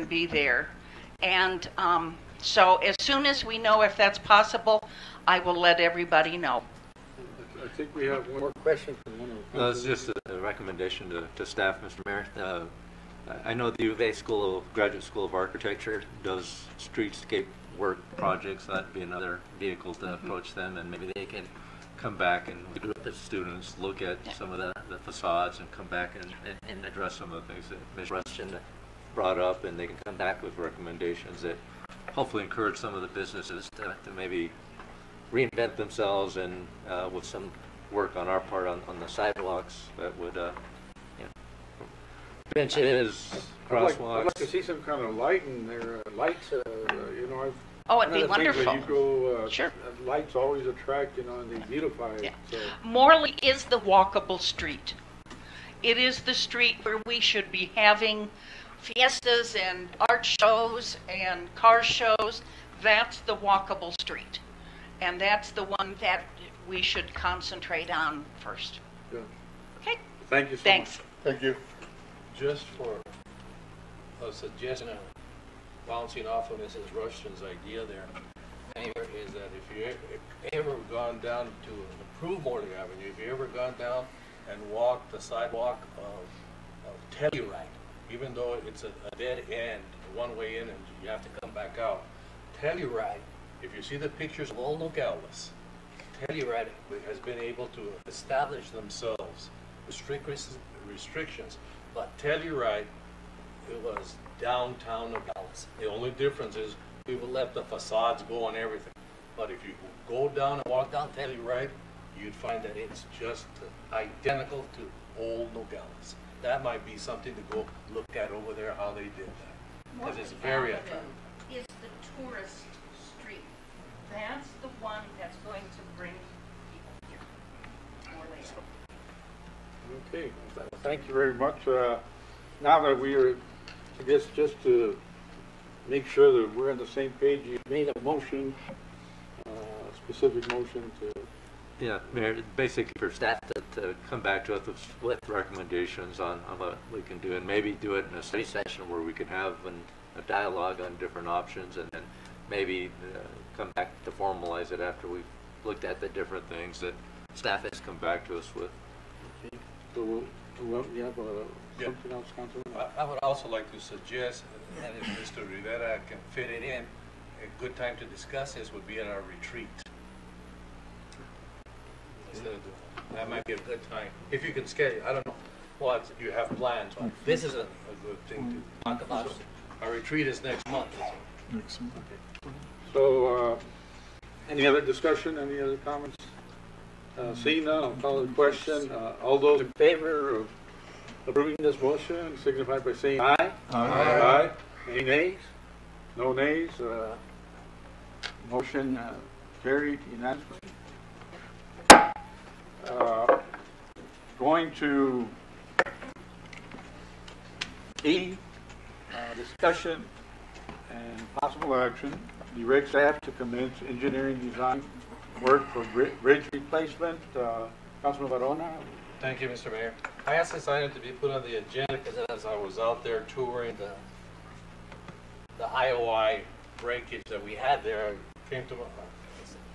be there. And so as soon as we know if that's possible, I will let everybody know. I think we have one more question from one of the... No, it's just a recommendation to staff, Mr. Mayor. I know the U of A Graduate School of Architecture does streetscape work projects. That'd be another vehicle to approach them, and maybe they can come back and with the students look at some of the facades and come back and address some of the things that Ms. Rushton brought up, and they can come back with recommendations that hopefully encourage some of the businesses to maybe reinvent themselves, and with some work on our part on the sidewalks that would, benches, crosswalks. I'd like to see some kind of lighting there, lights, you know. Oh, it'd be one of the things wonderful. that you go, Sure. Lights always attract, you know, and they beautify it. Yeah. So. Morley is the walkable street. It is the street where we should be having fiestas and art shows and car shows. That's the walkable street. And that's the one that we should concentrate on first. Good. Okay? Thank you so Thanks. much. Thank you. Just for a suggestion, bouncing off of Mrs. Rushton's idea there, Mayor, is that if you ever gone down to improve Morley Avenue, if you ever gone down and walked the sidewalk of Telluride, even though it's a dead end, one way in and you have to come back out, Telluride, if you see the pictures of old Nogales, Telluride has been able to establish themselves, restrictions, but Telluride, it was downtown Nogales. The only difference is people left the facades go and everything. But if you go down and walk down Telluride, you'd find that it's just identical to old Nogales. That might be something to go look at over there, how they did that. Because it's very attractive. Is the tourist street. That's the one that's going to bring people here. More later. Okay, thank you very much. Now that we are, I guess just to make sure that we're on the same page, you made a motion, specific motion to... Yeah, Mayor, basically for staff to come back to us with recommendations on what we can do, and maybe do it in a study session where we can have a dialogue on different options, and then maybe come back to formalize it after we've looked at the different things that staff has come back to us with. Okay. So, you have something else, Councilman? I would also like to suggest, and if Mr. Rivera can fit it in, a good time to discuss this would be at our retreat. That might be a good time. If you can schedule, I don't know what you have plans, but this is a good thing to talk about. Our retreat is next month. Next month. Okay. So, any other discussion, any other comments? Seeing none, I'll call the question. All those in favor of approving this motion signify by saying aye. Aye. Aye. Any nays? No nays. Motion carried unanimously. Going to E, discussion and possible action. Direct staff to commence engineering design work for bridge replacement. Councilman Barona. Thank you, Mr. Mayor. I asked this item to be put on the agenda because as I was out there touring the IOI breakage that we had there, I came to a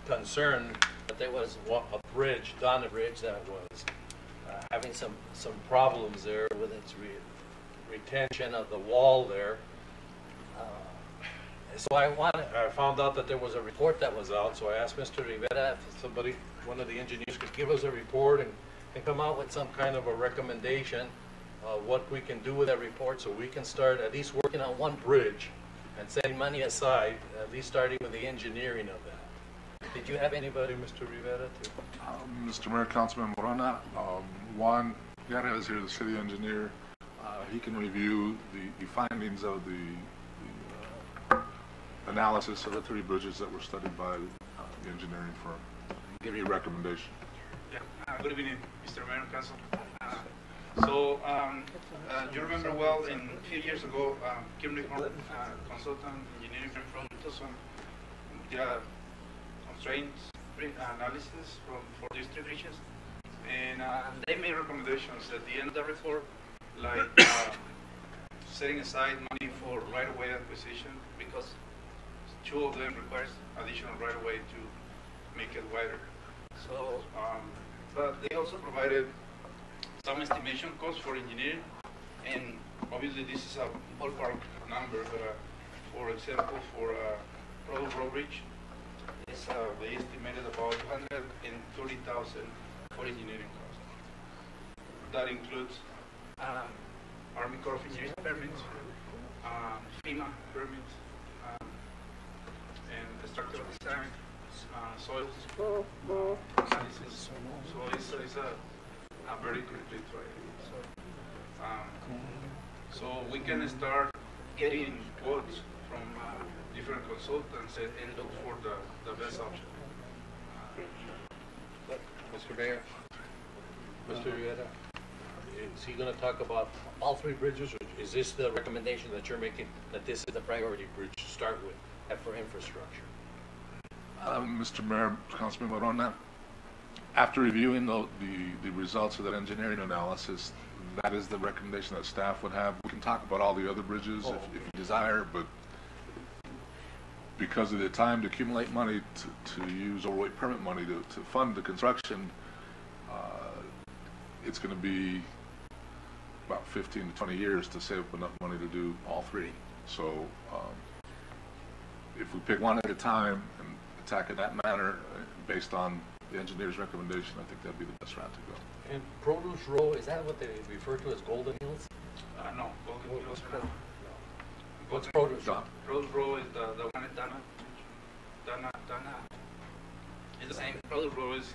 concern that there was a bridge, Donna Bridge, that was having some problems there with its retention of the wall there. So I found out that there was a report that was out, so I asked Mr. Rivera if somebody, one of the engineers, could give us a report and come out with some kind of a recommendation of what we can do with that report so we can start at least working on one bridge and setting money aside, at least starting with the engineering of that. Did you have anybody, Mr. Rivera, to? Mr. Mayor, Councilman Morona, Juan Guerra is here, the city engineer. He can review the findings of the analysis of the 3 bridges that were studied by the engineering firm. Give you a recommendation. Yeah. Good evening, Mr. Mayor and Council. You remember well, a few years ago, Kimberly consultant engineering firm from Tucson did a constraints analysis for these 3 bridges, and they made recommendations at the end of the report, like setting aside money for right-of-way acquisition because 2 of them requires additional right-of-way to make it wider. So, but they also provided some estimation costs for engineering, and obviously this is a ballpark number, but for example, for Product Road Bridge, they estimated about $130,000 for engineering costs. That includes Army Corps of Engineers permits, FEMA permits, and the structural design, soils analysis. So it's a very complete project. So we can start getting quotes from different consultants and look for the best option. Mr. Mayor, Mr. Rivera, is he going to talk about all 3 bridges, or is this the recommendation that you're making, that this is the priority bridge to start with for infrastructure? Mr. Mayor, Councilman Morona, After reviewing the results of that engineering analysis, that is the recommendation that staff would have. We can talk about all the other bridges if you desire, but because of the time to accumulate money to use overweight permit money to fund the construction, it's going to be about 15 to 20 years to save up enough money to do all three. So if we pick one at a time and attack it that manner based on the engineer's recommendation, I think that'd be the best route to go. And Produce Row, is that what they refer to as Golden Hills? No, Golden Hills. What's Produce Row? Produce Row is the one at Dana. Dana. It's the same. Produce Row is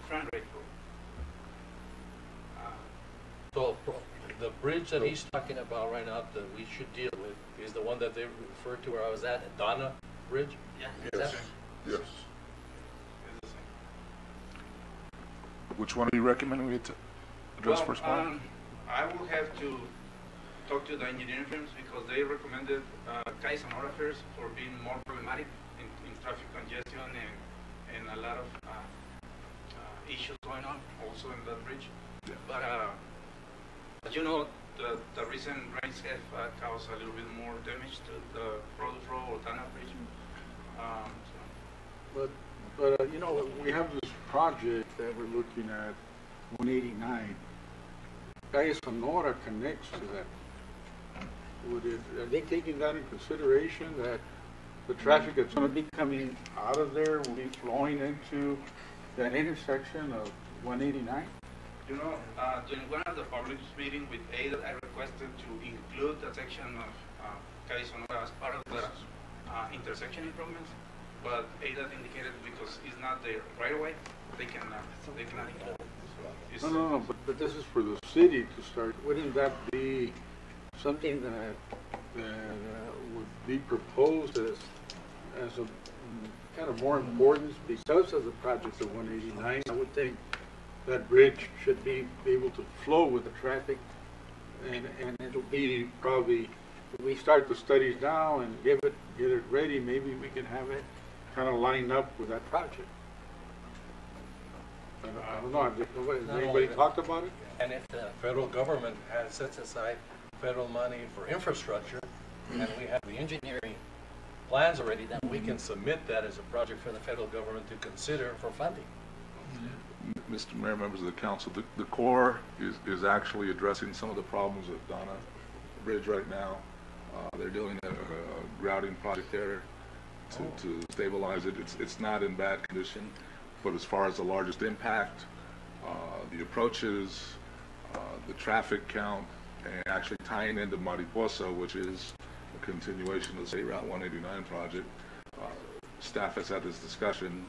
Frank Road. So the bridge that he's talking about right now that we should deal with is the one that they referred to where I was at Donna Bridge? Yeah. Yes. Yes. Which one are you recommending we to address first, Paul? I will have to talk to the engineering firms because they recommended Cais and Orafers for being more problematic in traffic congestion and a lot of issues going on also in that bridge. Yeah. But as you know, the recent rains have caused a little bit more damage to the Produce Row or Dana Bridge. But you know, we have this project that we're looking at, 189. Calle Sonora connects to that. Are they taking that in consideration, that the traffic that's going to be coming out of there will be flowing into that intersection of 189? You know, during one of the public meetings with ADA, I requested to include the section of Calle Sonora as part of the intersection improvements, but ADA indicated because it's not there right away, they cannot include it. No, but this is for the city to start. Wouldn't that be something that would be proposed as a kind of more importance because of the project of 189? I would think that bridge should be able to flow with the traffic, and it'll be probably, if we start the studies now and get it ready, maybe we can have it kind of lined up with that project. I don't know, has anybody talked about it? And if the federal government sets aside federal money for infrastructure, and we have the engineering plans already, then we can submit that as a project for the federal government to consider for funding. Mr. Mayor, members of the council, the Corps is actually addressing some of the problems at Donna Bridge right now. They're doing a grouting project there to stabilize it. It's not in bad condition, but as far as the largest impact, the approaches, the traffic count, and actually tying into Mariposa, which is a continuation of the State Route 189 project, staff has had this discussion,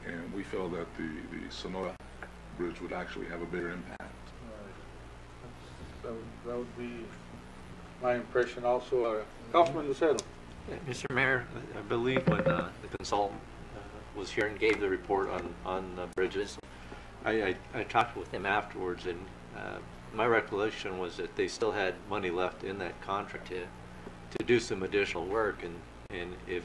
and we feel that the Sonora Bridge would actually have a bigger impact. That would be my impression also. Councilman Lucero. Mr. Mayor, I believe when the consultant was here and gave the report on bridges, I talked with him afterwards, and my recollection was that they still had money left in that contract to do some additional work, and if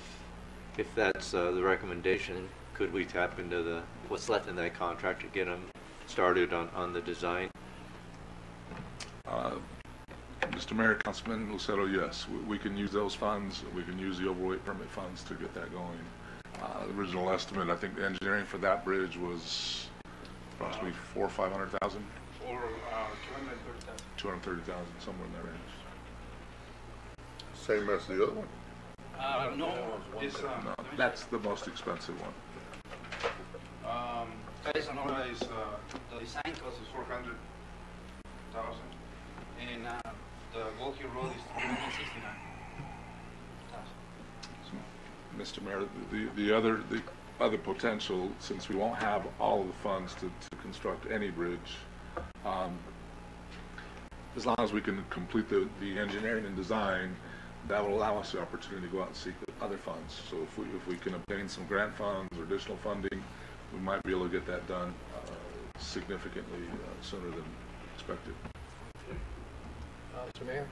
that's the recommendation, could we tap into what's left in that contract to get them started on the design? Mr. Mayor, Councilman Lucero, yes, we can use those funds. We can use the overweight permit funds to get that going. The original estimate, I think the engineering for that bridge was approximately $400,000 or $500,000. Or 230,000, somewhere in that range. Same as the other one? No, this, No, that's the most expensive one. Calle Sonora is, the design cost is 400,000, and the Gold Hill Road is 369,000. Mr. Mayor, the other potential, since we won't have all of the funds to construct any bridge, as long as we can complete the engineering and design, that will allow us the opportunity to go out and seek other funds. So if we can obtain some grant funds or additional funding, we might be able to get that done significantly sooner than expected. Mr. Mayor,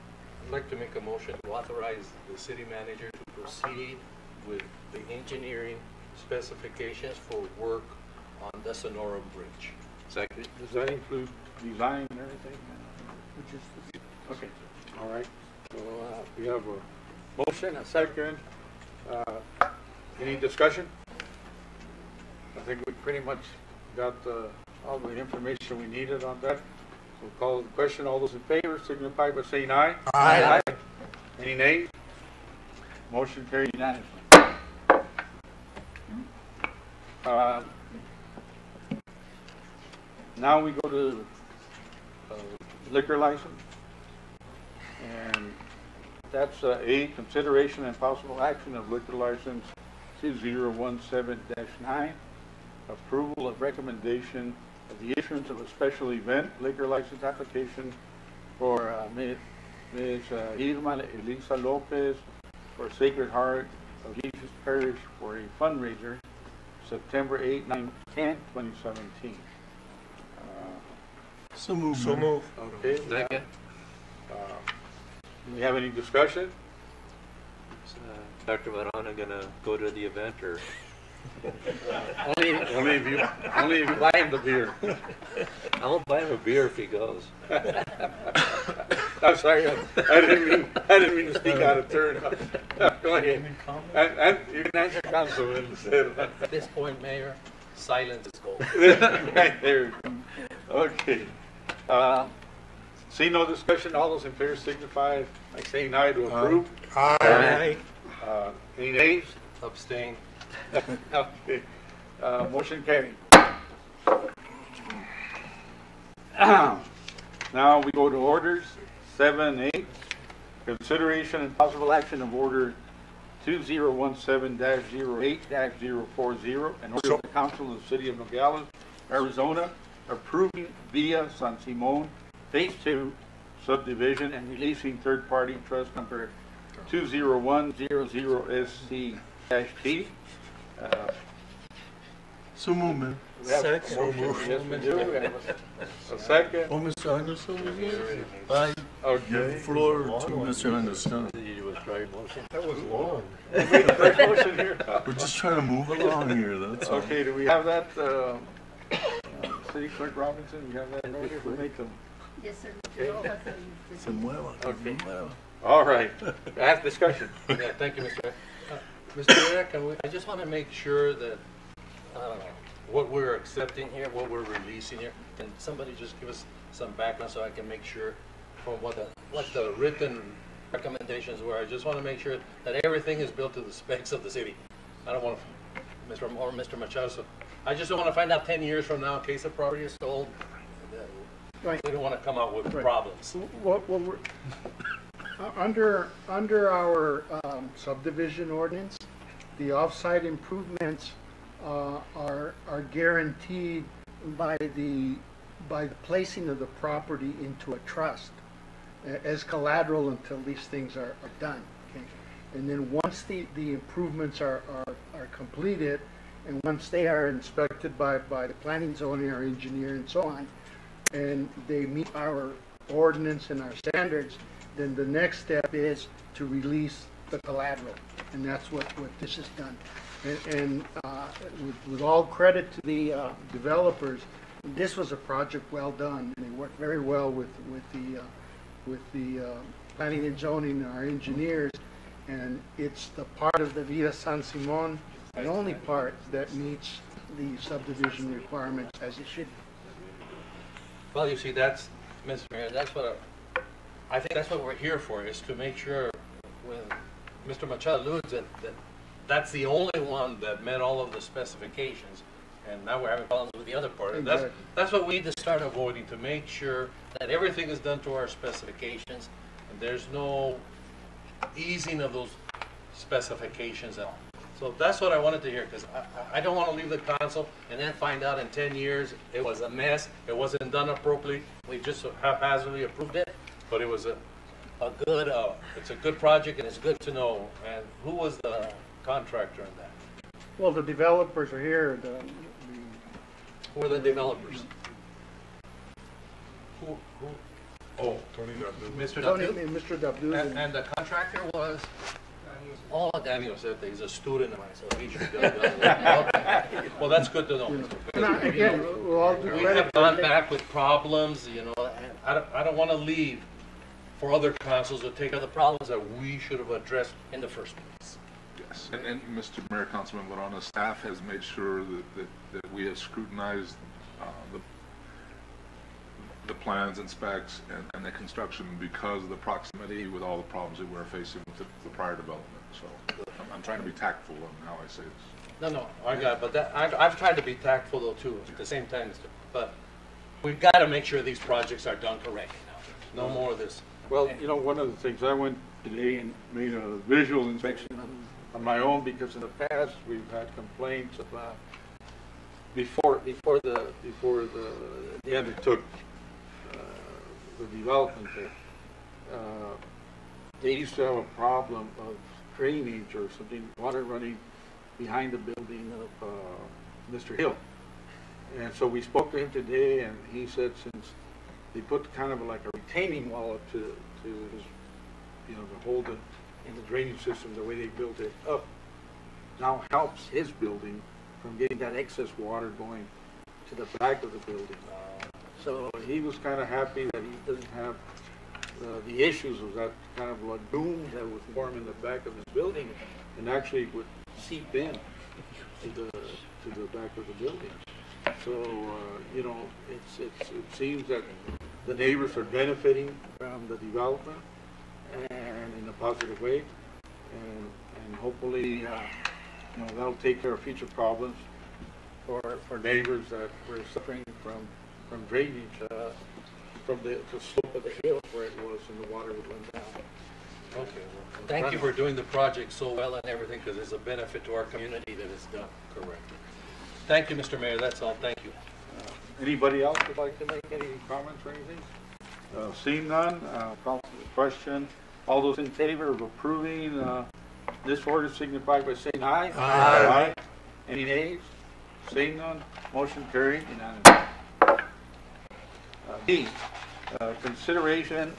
I'd like to make a motion to authorize the city manager to proceed with the engineering specifications for work on the Sonora Bridge. Second. Does that include design and everything? Okay, all right. So we have a motion, a second. Any discussion? I think we pretty much got all the information we needed on that. We'll call the question. All those in favor signify by saying aye. Aye. Aye. Any nays? Motion carried unanimously. Now we go to liquor license. And that's A, consideration and possible action of liquor license 2017-9, approval of recommendation of the issuance of a special event liquor license application for Ms. Irma Elisa Lopez for Sacred Heart of Jesus Parish for a fundraiser September 8, 9, 10, 2017. So move. Okay. Second. Do we have any discussion? Is Dr. Varona gonna go to the event, or? Only if you buy him the beer. I won't buy him a beer if he goes. I'm sorry, I didn't mean to speak out of turn. Go ahead. And you can answer Councilman instead. At this point, Mayor, silence is gold. Right there. Okay. See no discussion. All those in favor signify by saying aye to approve. Aye. Any nays? Abstain. Okay. Motion carried. Now we go to orders 7-8. Consideration and possible action of order 2017-08-040, an order of the Council of the City of Nogales, Arizona, approving Villa San Simon Phase 2 subdivision and releasing third-party trust number 20100SC-T. So move, man. Second. Yes, we do. We have a second. Oh, Mr. Anderson was here? I Okay. give the floor to Mr. Anderson. Did you withdraw your motion? That was long. First motion here. We're just trying to move along here, that's all. Okay, do we have that, City Clerk Robinson, we have that right here? We'll make them. Yes, sir. Se mueva, que Okay. se mueva. All right. Ask discussion. Yeah, thank you, Mr. Mr. Mayor, I just want to make sure that, what we're accepting here, what we're releasing here, can somebody just give us some background so I can make sure from what the written recommendations were? I just want to make sure that everything is built to the specs of the city. I don't want Mr. Machado, so I just don't want to find out 10 years from now in case the property is sold. Right. We don't want to come out with Right. problems. Well, we're, under our subdivision ordinance, the off-site improvements are guaranteed by the placing of the property into a trust as collateral until these things are done. Okay? And then once the improvements are completed, and once they are inspected by the planning, zoning, our engineer, and so on, and they meet our ordinance and our standards, then the next step is to release the collateral, and that's what this has done. And with all credit to the developers, this was a project well done, and they worked very well with the planning and zoning, our engineers, and it's the part of the Villa San Simon, the only part that meets the subdivision requirements as it should be. Well, you see, that's, Mr. Mayor, that's what I think that's what we're here for, is to make sure when Mr. Machado alludes that that's the only one that met all of the specifications, and now we're having problems with the other part. And that's what we need to start avoiding, to make sure that everything is done to our specifications, and there's no easing of those specifications at all. So that's what I wanted to hear, because I don't want to leave the council and then find out in 10 years it was a mess, it wasn't done appropriately, we just haphazardly approved it, but it was it's a good project, and it's good to know. And who was the contractor in that? Well, the developers are here. Who are the developers? Who? Oh, Tony Dabdoo. Mr. Tony Dabdoo? and Mr. Dabdoo. And the contractor was? All Daniel said, he's a student of mine, so he should go. Well, that's good to know. And again, we'll all do We credit have for gone it. back with problems, you know, and I don't want to leave for other councils to take other problems that we should have addressed in the first place. Yes, and Mr. Mayor, Councilman Lorana, staff has made sure that we have scrutinized the plans and specs and the construction because of the proximity with all the problems that we're facing with the prior development. So I'm trying to be tactful on how I say this. No, I got it, but that, I've tried to be tactful though too, at the same time, but we've got to make sure these projects are done correctly now. No more of this. Well, you know, one of the things, I went today and made a visual inspection on my own, because in the past, we've had complaints about, before they undertook the development there, they used to have a problem of drainage or something, water running behind the building of Mr. Hill. And so we spoke to him today, and he said since they put kind of like a retaining wall up to his, you know, to hold it in the drainage system, the way they built it up, now helps his building from getting that excess water going to the back of the building. So he was kind of happy that he doesn't have the issues of that kind of lagoon that would form in the back of his building and actually would seep in to the back of the building. So, you know, it seems that the neighbors are benefiting from the development and in a positive way, and hopefully, you know, that'll take care of future problems for neighbors that were suffering from drainage from the slope of the hill where it was and the water would run down. Okay, well, thank you for doing the project so well and everything, because it's a benefit to our community that it's done correctly. Thank you, Mr. Mayor, that's all, thank you. Anybody else would like to make any comments or anything? Seeing none, call for the question. All those in favor of approving this order signify by saying aye. Aye. Any nays? Seeing none, motion carried unanimously. D, consideration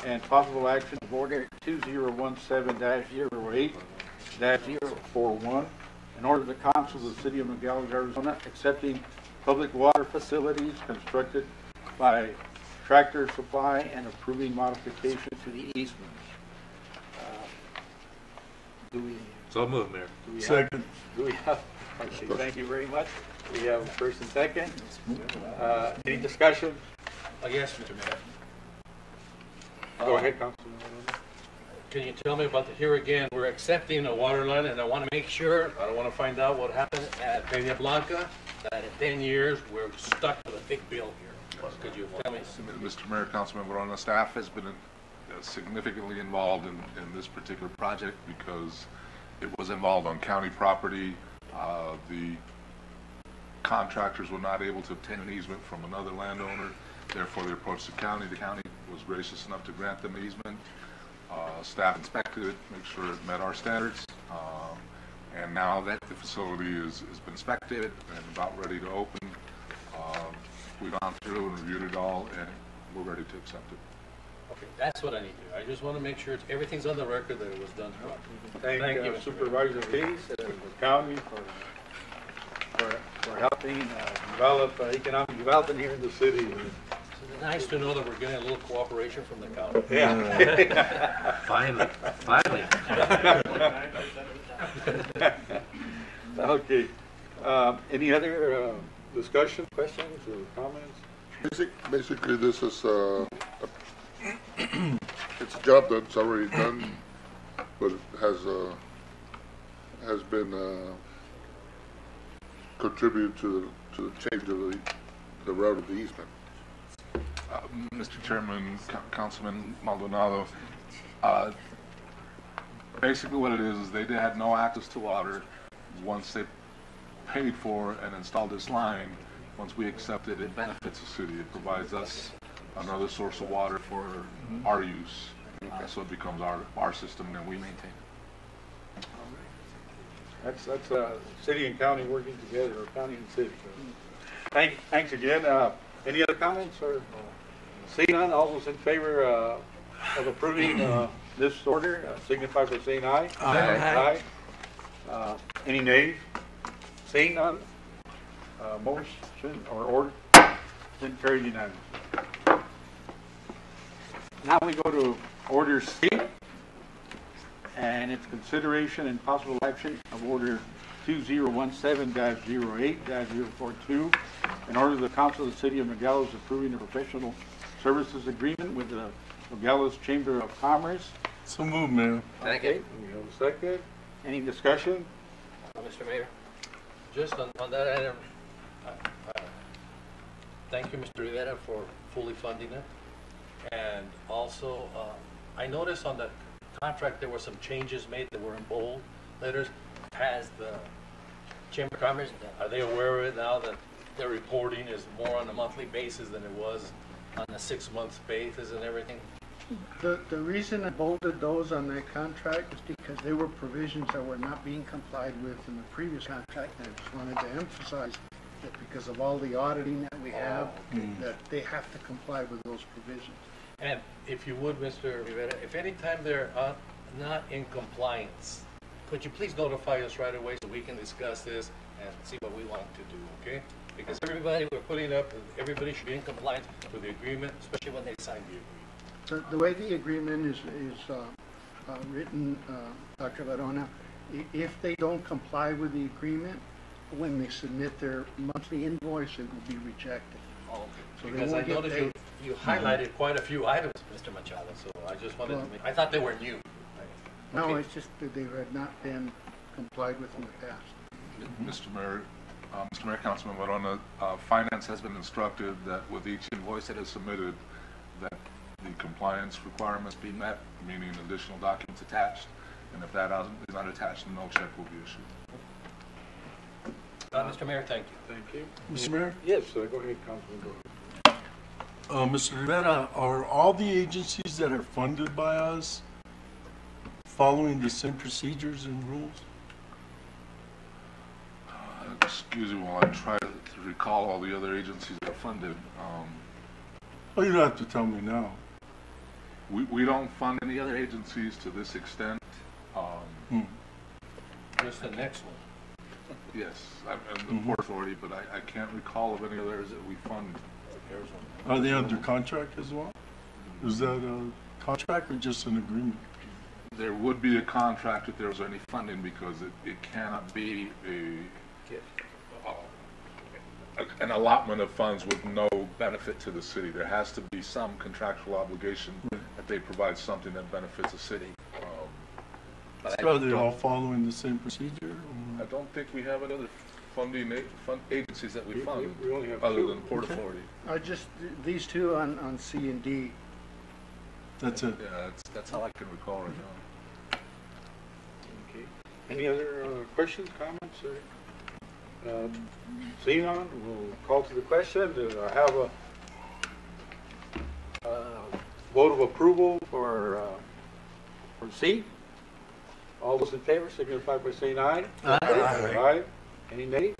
and possible action of order 2017-08-041, in order the council of the city of Nogales, Arizona, accepting public water facilities constructed by Tractor Supply and approving modifications to the easements. So moved, Mayor. Second. Do we have, okay, thank you very much. We have a first and second. Any discussion? Yes, Mr. Mayor. Go ahead, Councilman. Can you tell me about here again, we're accepting a water line, and I want to make sure, I don't want to find out what happened at Peña Blanca, that in 10 years, we're stuck with a big bill here. Could you tell me? Mr. Mayor, Councilman Verona, staff has been significantly involved in this particular project because it was involved on county property. The contractors were not able to obtain an easement from another landowner. Therefore, they approached the county. The county was gracious enough to grant them an easement. Staff inspected it, make sure it met our standards. And now that the facility has been inspected and about ready to open, we've gone through and reviewed it all, and we're ready to accept it. Okay, that's what I need to do. I just want to make sure everything's on the record that it was done properly. Thank you, Supervisor Case and the county for helping develop economic development here in the city. It's nice to know that we're getting a little cooperation from the county. Yeah. Finally. Okay. Any other discussion, questions, or comments? Basically, this is it's a job that's already done, but it has been contributed to the change of the route of the easement. Mr. Chairman, Councilman Maldonado, basically what it is they had no access to water. Once they paid for and installed this line, once we accept it, it benefits the city. It provides us another source of water for our use. So it becomes our system and we maintain it. That's city and county working together, or county and city. Thanks again. Any other comments or seeing none? All those in favor of approving this order, signify by saying aye. Aye. Aye. Any nays? Seeing none, motion or order been carried unanimously. Now we go to order C, and it's consideration and possible action of order 2017-08-042, in order of the Council of the City of Nogales approving a professional services agreement with the Nogales Chamber of Commerce. So move, Mayor. Okay, we have a second. Any discussion? Mr. Mayor, just on that item, thank you, Mr. Rivera, for fully funding it. And also, I noticed on the contract there were some changes made that were in bold letters. Has the Chamber of Commerce, are they aware of it now that their reporting is more on a monthly basis than it was on a 6-month basis and everything? The reason I bolded those on that contract is because they were provisions that were not being complied with in the previous contract. And I just wanted to emphasize that because of all the auditing that we have, that they have to comply with those provisions. And if you would, Mr. Rivera, if any time they're not in compliance, could you please notify us right away so we can discuss this and see what we want to do, okay? Because everybody we're putting up, everybody should be in compliance with the agreement, especially when they sign the agreement. So the way the agreement is written, Dr. Varona, if they don't comply with the agreement, when they submit their monthly invoice, it will be rejected. Oh, okay. So because I noticed you highlighted quite a few items, Mr. Machado, so I just wanted to make, I thought they were new. No, Okay. it's just that they had not been complied with in the past. Mr. Mayor, Councilman Varona, Finance has been instructed that with each invoice that is submitted, that the compliance requirements be met, meaning additional documents attached, and if that is not attached, then no check will be issued. Mr. Mayor, thank you. Thank you. Mr. Mayor? Yes, go ahead, Councilman. Go ahead. Mr. Rivera, are all the agencies that are funded by us following the same procedures and rules? Excuse me while I try to recall all the other agencies that are funded. Oh, you don't have to tell me now. We don't fund any other agencies to this extent. Just the next one. Yes, I'm the Port Authority, but I can't recall of any others that we fund. Are they under contract as well? Is that a contract or just an agreement? There would be a contract if there was any funding, because it cannot be an allotment of funds with no benefit to the city. There has to be some contractual obligation that they provide something that benefits the city. So are they all following the same procedure? I don't think we have another funding agencies that we fund We only have other two. than Port Authority. Just these two on C and D. That's it. Yeah, that's how I can recall right now. Okay. Any other questions, comments? Seeing none, we'll call to the question. Do I have a vote of approval for C? All those in favor signify by saying aye. Aye. Aye. Any nays?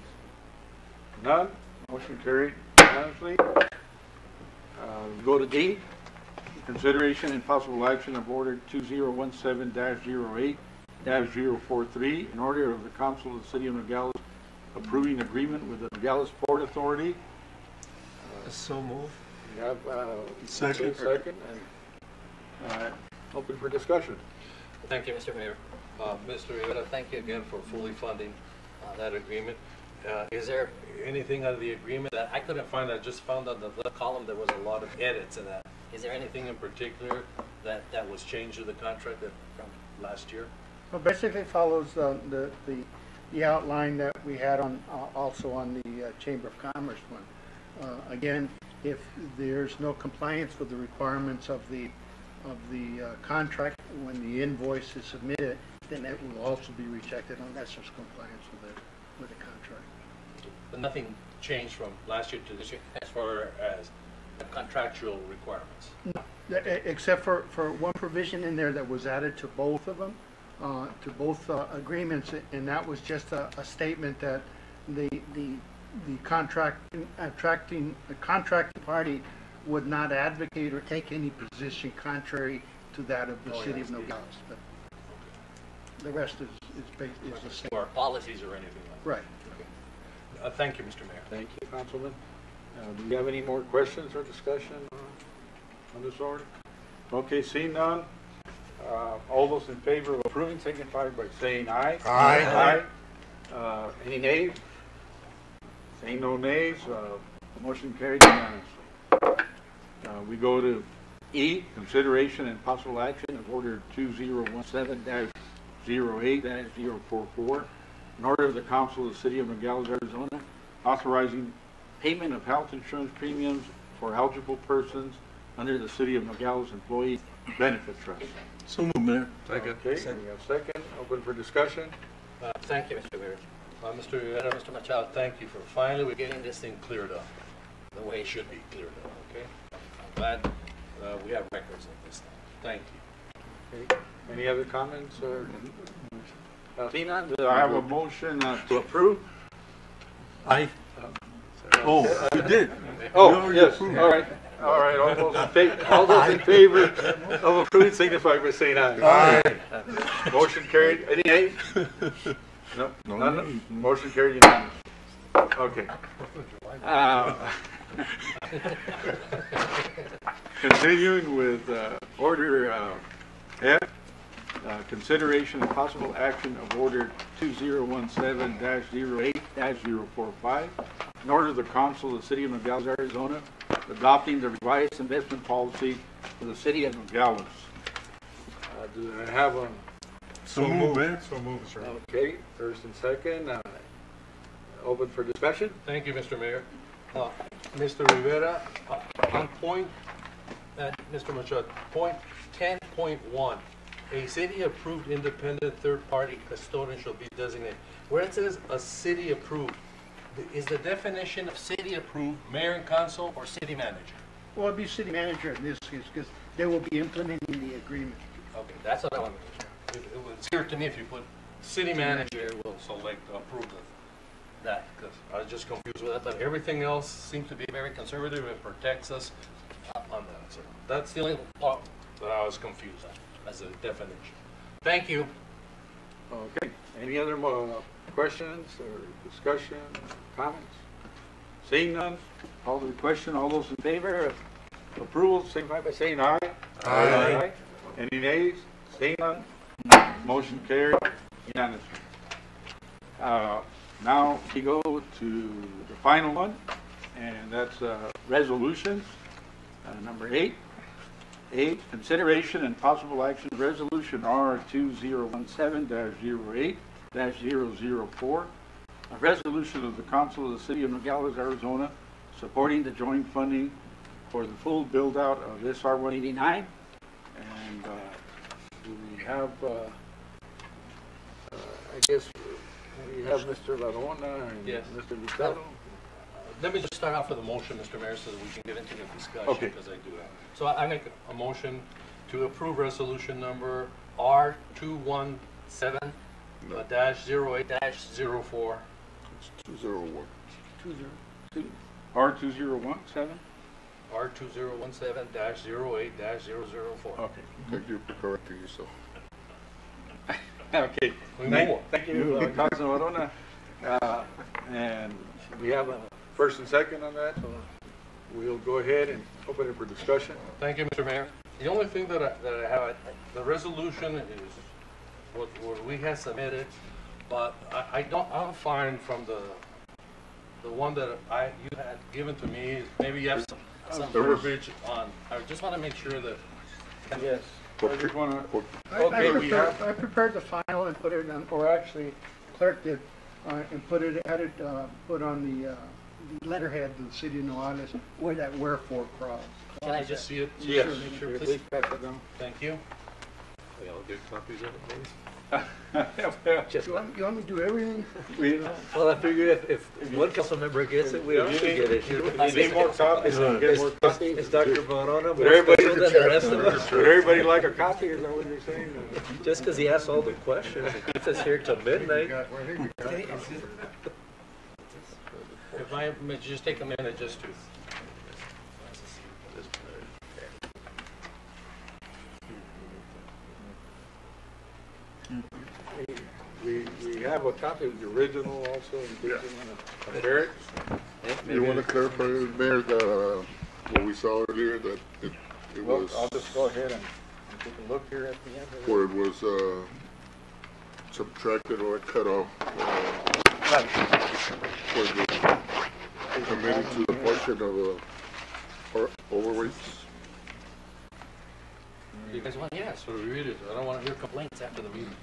None. Motion carried unanimously. Go to D. Consideration and possible action of order 2017-08-043, in order of the Council of the City of Nogales approving agreement with the Nogales Port Authority. So move. We have Second. Second, and open for discussion. Thank you, Mr. Mayor. Mr. Rivera, thank you again for fully funding that agreement. Is there anything out of the agreement that I couldn't find? I just found on the left column there was a lot of edits in that. Is there anything in particular that was changed to the contract from last year? Well, basically follows the outline that we had on also on the Chamber of Commerce one. Again, if there's no compliance with the requirements of the contract when the invoice is submitted, then it will also be rejected unless there's compliance with the contract. But nothing changed from last year to this year as far as the contractual requirements? No, except for one provision in there that was added to both of them, to both agreements, and that was just a statement that the contracting party would not advocate or take any position contrary to that of the city of Nogales, but the rest is the same. Or policies or anything like that. Right. Thank you, Mr. Mayor. Thank you, Councilman. Do you have any more questions or discussion on this order? Okay, seeing none. All those in favor of approving signify by saying aye. Aye. Aye. Any nays? Saying no nays, motion carried unanimously. We go to E, consideration and possible action of order 2017-08-044, an order of the Council of the City of Nogales, Arizona, authorizing payment of health insurance premiums for eligible persons under the City of Nogales Employee Benefit Trust. So moved, Mayor. Okay, we have a second. Open for discussion. Thank you, Mr. Mayor. Mr. Rivera, Mr. Machado, thank you for finally getting this thing cleared up the way it should be cleared up, okay? I'm glad we have records of this thing. Thank you. Okay. Any other comments or? Tina, do I have a motion to approve? Aye. Oh, you did? Oh, yes, all right. All right, all those in favor of approving signify by saying aye. Aye. Motion carried. Any nays? No, none. Motion carried unanimous. Okay. Continuing with order F, consideration and possible action of order 2017-08-045, in order of the Council of the City of Nogales, Arizona, adopting the revised investment policy for the City of Nogales. Do I have a? So moved, Mayor. So moved, sir. Okay, first and second. Open for discussion. Thank you, Mr. Mayor. Mr. Rivera, on point, Mr. Machado, point 10.1, a city-approved independent third-party custodian shall be designated. Where it says a city-approved, is the definition of city-approved mayor and council or city manager? Well, it'd be city manager in this case, because they will be implementing the agreement. Okay, that's what I want to make sure. It's clear to me if you put city manager will select approve of that, because I was just confused with that, but everything else seems to be very conservative and protects us on that. So that's the only part that I was confused at as a definition. Thank you. Okay. Any other questions or discussion, comments? Seeing none, call to the question. All those in favor of approval, signify by saying aye. Aye. Any nays? Seeing none, motion carried unanimously. Now we go to the final one, and that's resolutions. Number 8. 8, consideration and possible action, resolution R 2017-08-004, a resolution of the Council of the City of Nogales, Arizona, supporting the joint funding for the full build-out of SR 189. And do we have, I guess, we have Mr. Ladona and Yes. Mr. Lucero. Let me just start off with a motion, Mr. Mayor, so that we can get into the discussion, Okay. because I do that. So I make a motion to approve resolution number R217-08-04. It's 201. R 2017? R2017-08-004. Okay. Thank you for correcting yourself. Okay. We move on. Thank you, Councilman Varona. And we have a first and second on that, so we'll go ahead and open it for discussion. Thank you, Mr. Mayor. The only thing that I have, the resolution is what we have submitted, but I don't find from the one that you had given to me, maybe you have some verbiage on. I just want to make sure that. Yes. I just want to. I prepared the final and put it on, or actually, clerk did, and put on the letterhead of the City of Nogales where that wherefore clause. Can I just see it? Yes. Sure, Please please. pass it down. Thank you. We all get copies of it, please? You want me to do everything? Well, I figure if one council member gets it, we all should get it. You need more copies, get more copies. Is Dr. Bonona Would more everybody, special than the rest of us? would everybody like a copy, is that what you're saying? Just because he asks all the questions, it keeps us here till midnight. If I may just take a minute just to. have a copy of the original also in case you want to compare it? You want to clarify, Mayor, that what we saw earlier, that it Well, was I'll just go ahead and take a look here at the end of it. where it was subtracted or cut off for the committed to the portion of overweights. You guys want, yeah, so read it. I don't want to hear complaints after the meeting.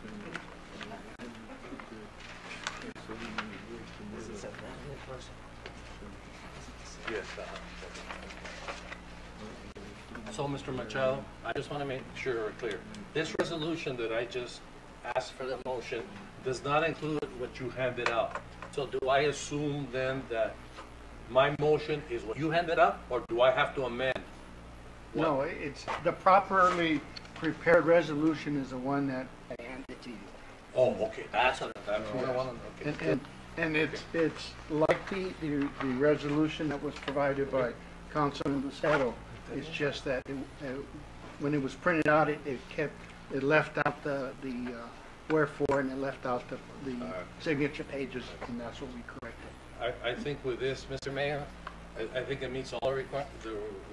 Yes. So, Mr. Machado, I just want to make sure we're clear. This resolution that I just asked for the motion does not include what you handed out. So do I assume then that my motion is what you handed out, or do I have to amend? No, it's the properly prepared resolution is the one that I handed to you. Oh, okay, that's what I want to know. Okay. And it's like the resolution that was provided by Councilman Lucero. It's just that when it was printed out, it left out the wherefore, and it left out the signature pages, and that's what we corrected. I think with this, Mr. Mayor, I think it meets all the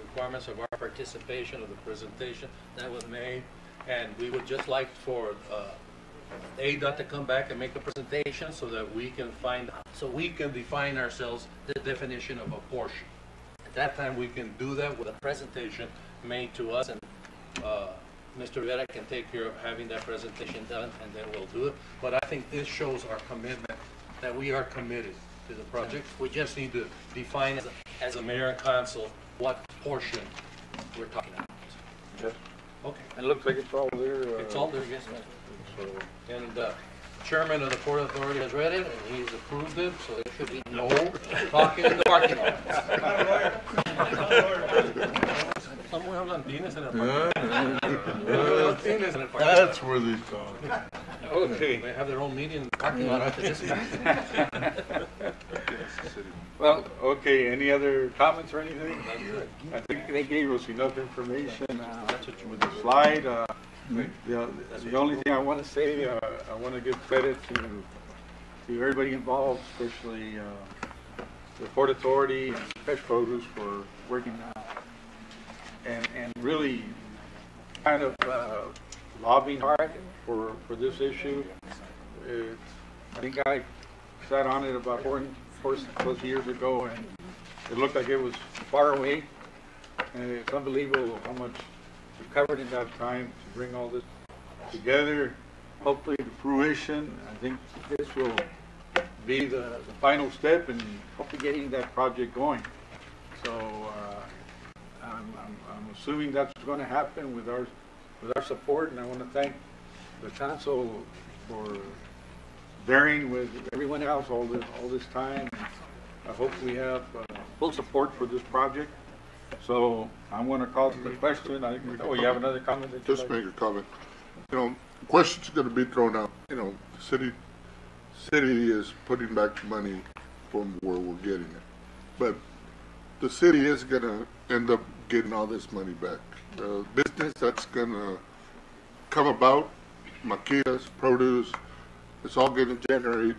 requirements of our participation of the presentation that was made, and we would just like for ADOT to come back and make a presentation so that we can define ourselves the definition of a portion. At that time, we can do that with a presentation made to us, and Mr. Rivera can take care of having that presentation done, and then we'll do it. But I think this shows our commitment, that we are committed to the project. We just need to define as a mayor and council what portion we're talking about. Yes. Okay. It looks like it's all there. It's all there, yes, ma'am. And chairman of the Port Authority has read it, and he's approved it, so there should be no talking in the parking lot. Somewhere on Venus in the parking lot. That's where they talk. Okay. They have their own meeting in the parking lot after this meeting. Well, okay, any other comments or anything? I think they gave us enough information with the slide. The only thing I want to say, I want to give credit to everybody involved, especially the Port Authority and Fresh Produce for working and really kind of lobbying hard for this issue. I think I sat on it about four plus years ago, and it looked like it was far away. And it's unbelievable how much we covered in that time to bring all this together, hopefully to fruition. I think this will be the final step in hopefully getting that project going. So I'm assuming that's going to happen with our support, and I want to thank the council for bearing with everyone else all this time. I hope we have full support for this project. So I want to call to the question. You have another comment? Just make a comment. You know, questions are going to be thrown out. You know, the city is putting back money from where we're getting it, but the city is going to end up getting all this money back. The business that's going to come about, maquilas, produce, it's all going to generate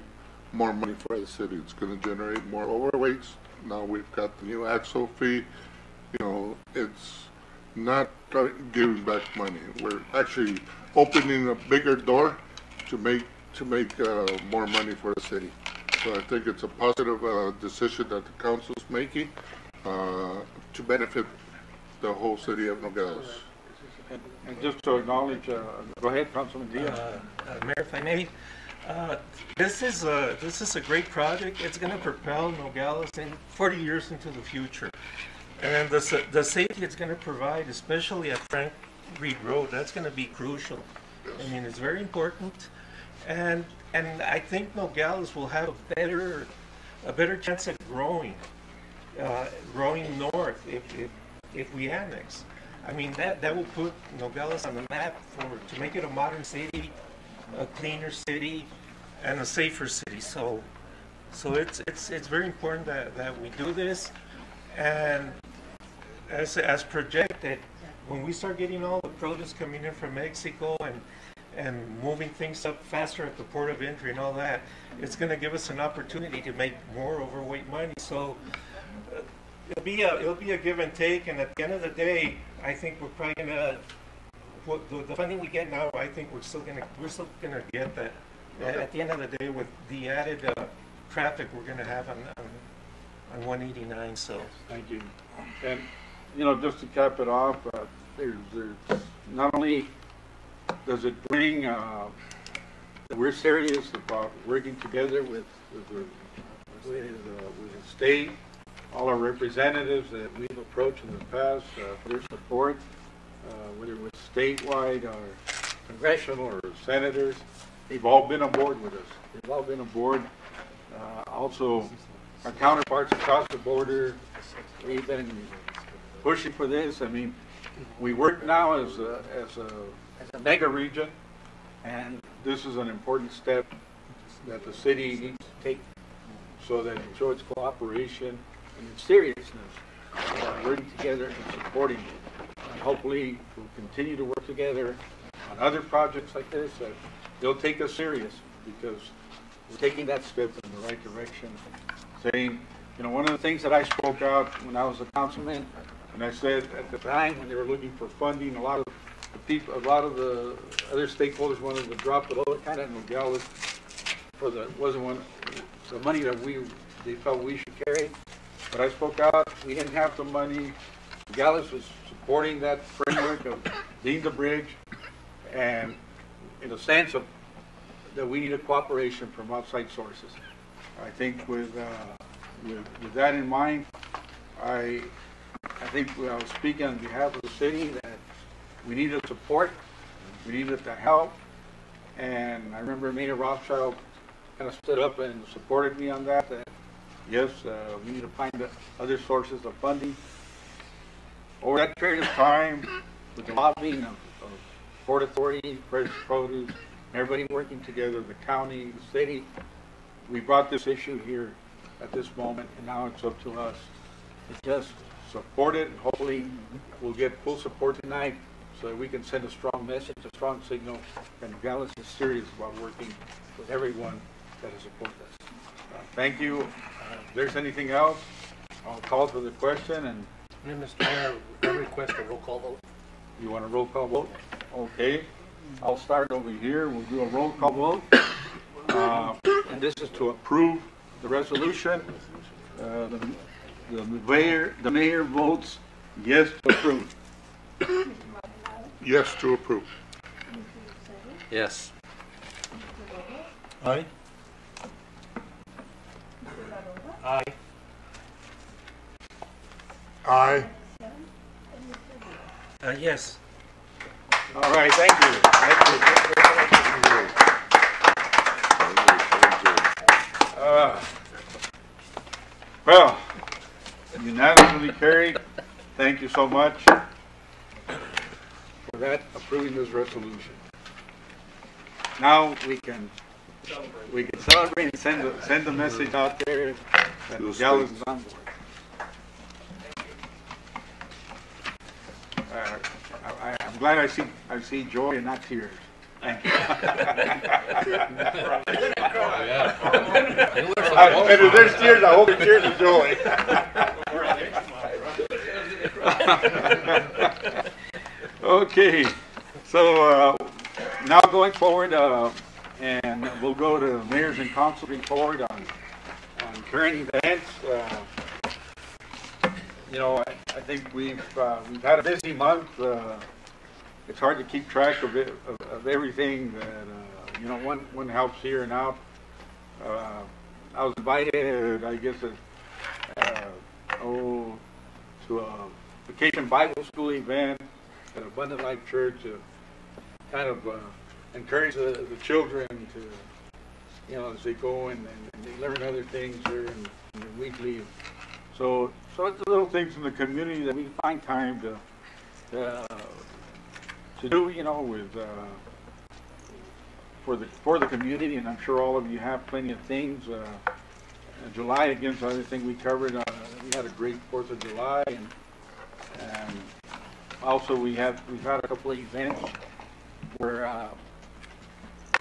more money for the city. It's going to generate more overweights. Now we've got the new axle fee. You know, it's not giving back money. We're actually opening a bigger door to make more money for the city. So I think it's a positive decision that the council's making to benefit the whole city of Nogales. And just to acknowledge, go ahead, Councilman Diaz. Mayor, if I may, this is a great project. It's going to propel Nogales in 40 years into the future. And the safety it's going to provide, especially at Frank Reed Road, that's going to be crucial. I mean, it's very important. And I think Nogales will have a better chance of growing north if we annex. I mean, that will put Nogales on the map to make it a modern city, a cleaner city, and a safer city. So it's very important that we do this. And as projected, when we start getting all the produce coming in from Mexico, and and moving things up faster at the port of entry and all that, it's going to give us an opportunity to make more overweight money. So it'll be a give and take, and at the end of the day, I think we're probably going to, the funding we get now, I think we're still gonna get that. At the end of the day, with the added traffic we're going to have on 189. So thank you. And you know, just to cap it off, there's not only does it bring we're serious about working together with the state, all our representatives that we've approached in the past, their support, whether it was statewide or congressional or senators, they've all been on board with us. They've all been on board. Also, our counterparts across the border, we've been pushing for this. I mean, we work now as a mega region, and this is an important step that the city needs to take so that it shows its cooperation and its seriousness about working together and supporting it. And hopefully, we'll continue to work together on other projects like this. They'll take us serious because we're taking that step in the right direction. Saying, you know, one of the things that I spoke out when I was a councilman, and I said at the time when they were looking for funding, a lot of the other stakeholders wanted to drop the lower kind of Nogales for the money that they felt we should carry. But I spoke out. We didn't have the money. Nogales was supporting that framework of being the bridge, and in a sense of that we needed cooperation from outside sources. I think with that in mind, I think I was speaking on behalf of the city that we needed support, we needed the help, and I remember Mayor Rothschild kind of stood up and supported me on that. That yes, we need to find other sources of funding. Over that period of time, with the lobbying of Port Authority, Fresh Produce, everybody working together, the county, the city, we brought this issue here at this moment, and now it's up to us to just support it. Hopefully, we'll get full support tonight so that we can send a strong message, a strong signal that Nogales is serious about working with everyone that has supported us. Thank you. If there's anything else, I'll call for the question. And Mr. Mayor, I request a roll call vote. You want a roll call vote? Okay. I'll start over here. We'll do a roll call vote. And this is to approve the resolution. The mayor votes yes to approve. Yes to approve. Yes. Aye. Aye. Aye. Yes. All right, thank you. Well, unanimously carried. Thank you so much for that, approving this resolution. Now we can celebrate and send the message out there that Nogales is on board. I'm glad I see joy and not tears. Thank you. And if there's tears, I hope it's tears of joy. Okay, so now going forward, and we'll go to mayors and council report on current events. You know, I think we've had a busy month. It's hard to keep track of everything that you know. One helps here and out. I was invited, I guess, to a vacation Bible school event at Abundant Life Church to kind of encourage the children to, you know, as they go and they learn other things here in the weekly. So it's the little things in the community that we find time to do, you know, with for the community, and I'm sure all of you have plenty of things. In July, again, so other thing we covered, we had a great 4th of July, and also we've had a couple of events where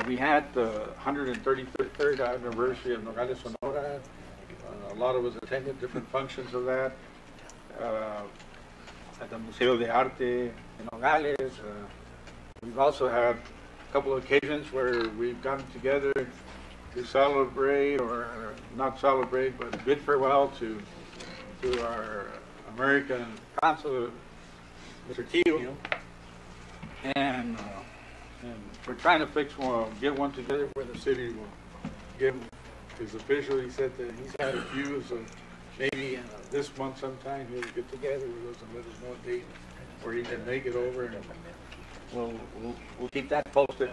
We had the 133rd anniversary of Nogales, Sonora. A lot of us attended different functions of that. At the Museo de Arte in Nogales. We've also had a couple of occasions where we've gotten together to celebrate, or not celebrate, but bid farewell to our American consul, Mr. Tio. And we're trying to get one together where the city will give his official. He said that he's had a few, so maybe this month sometime he'll get together with us and let us know a date where he can make it over, and we'll keep that posted.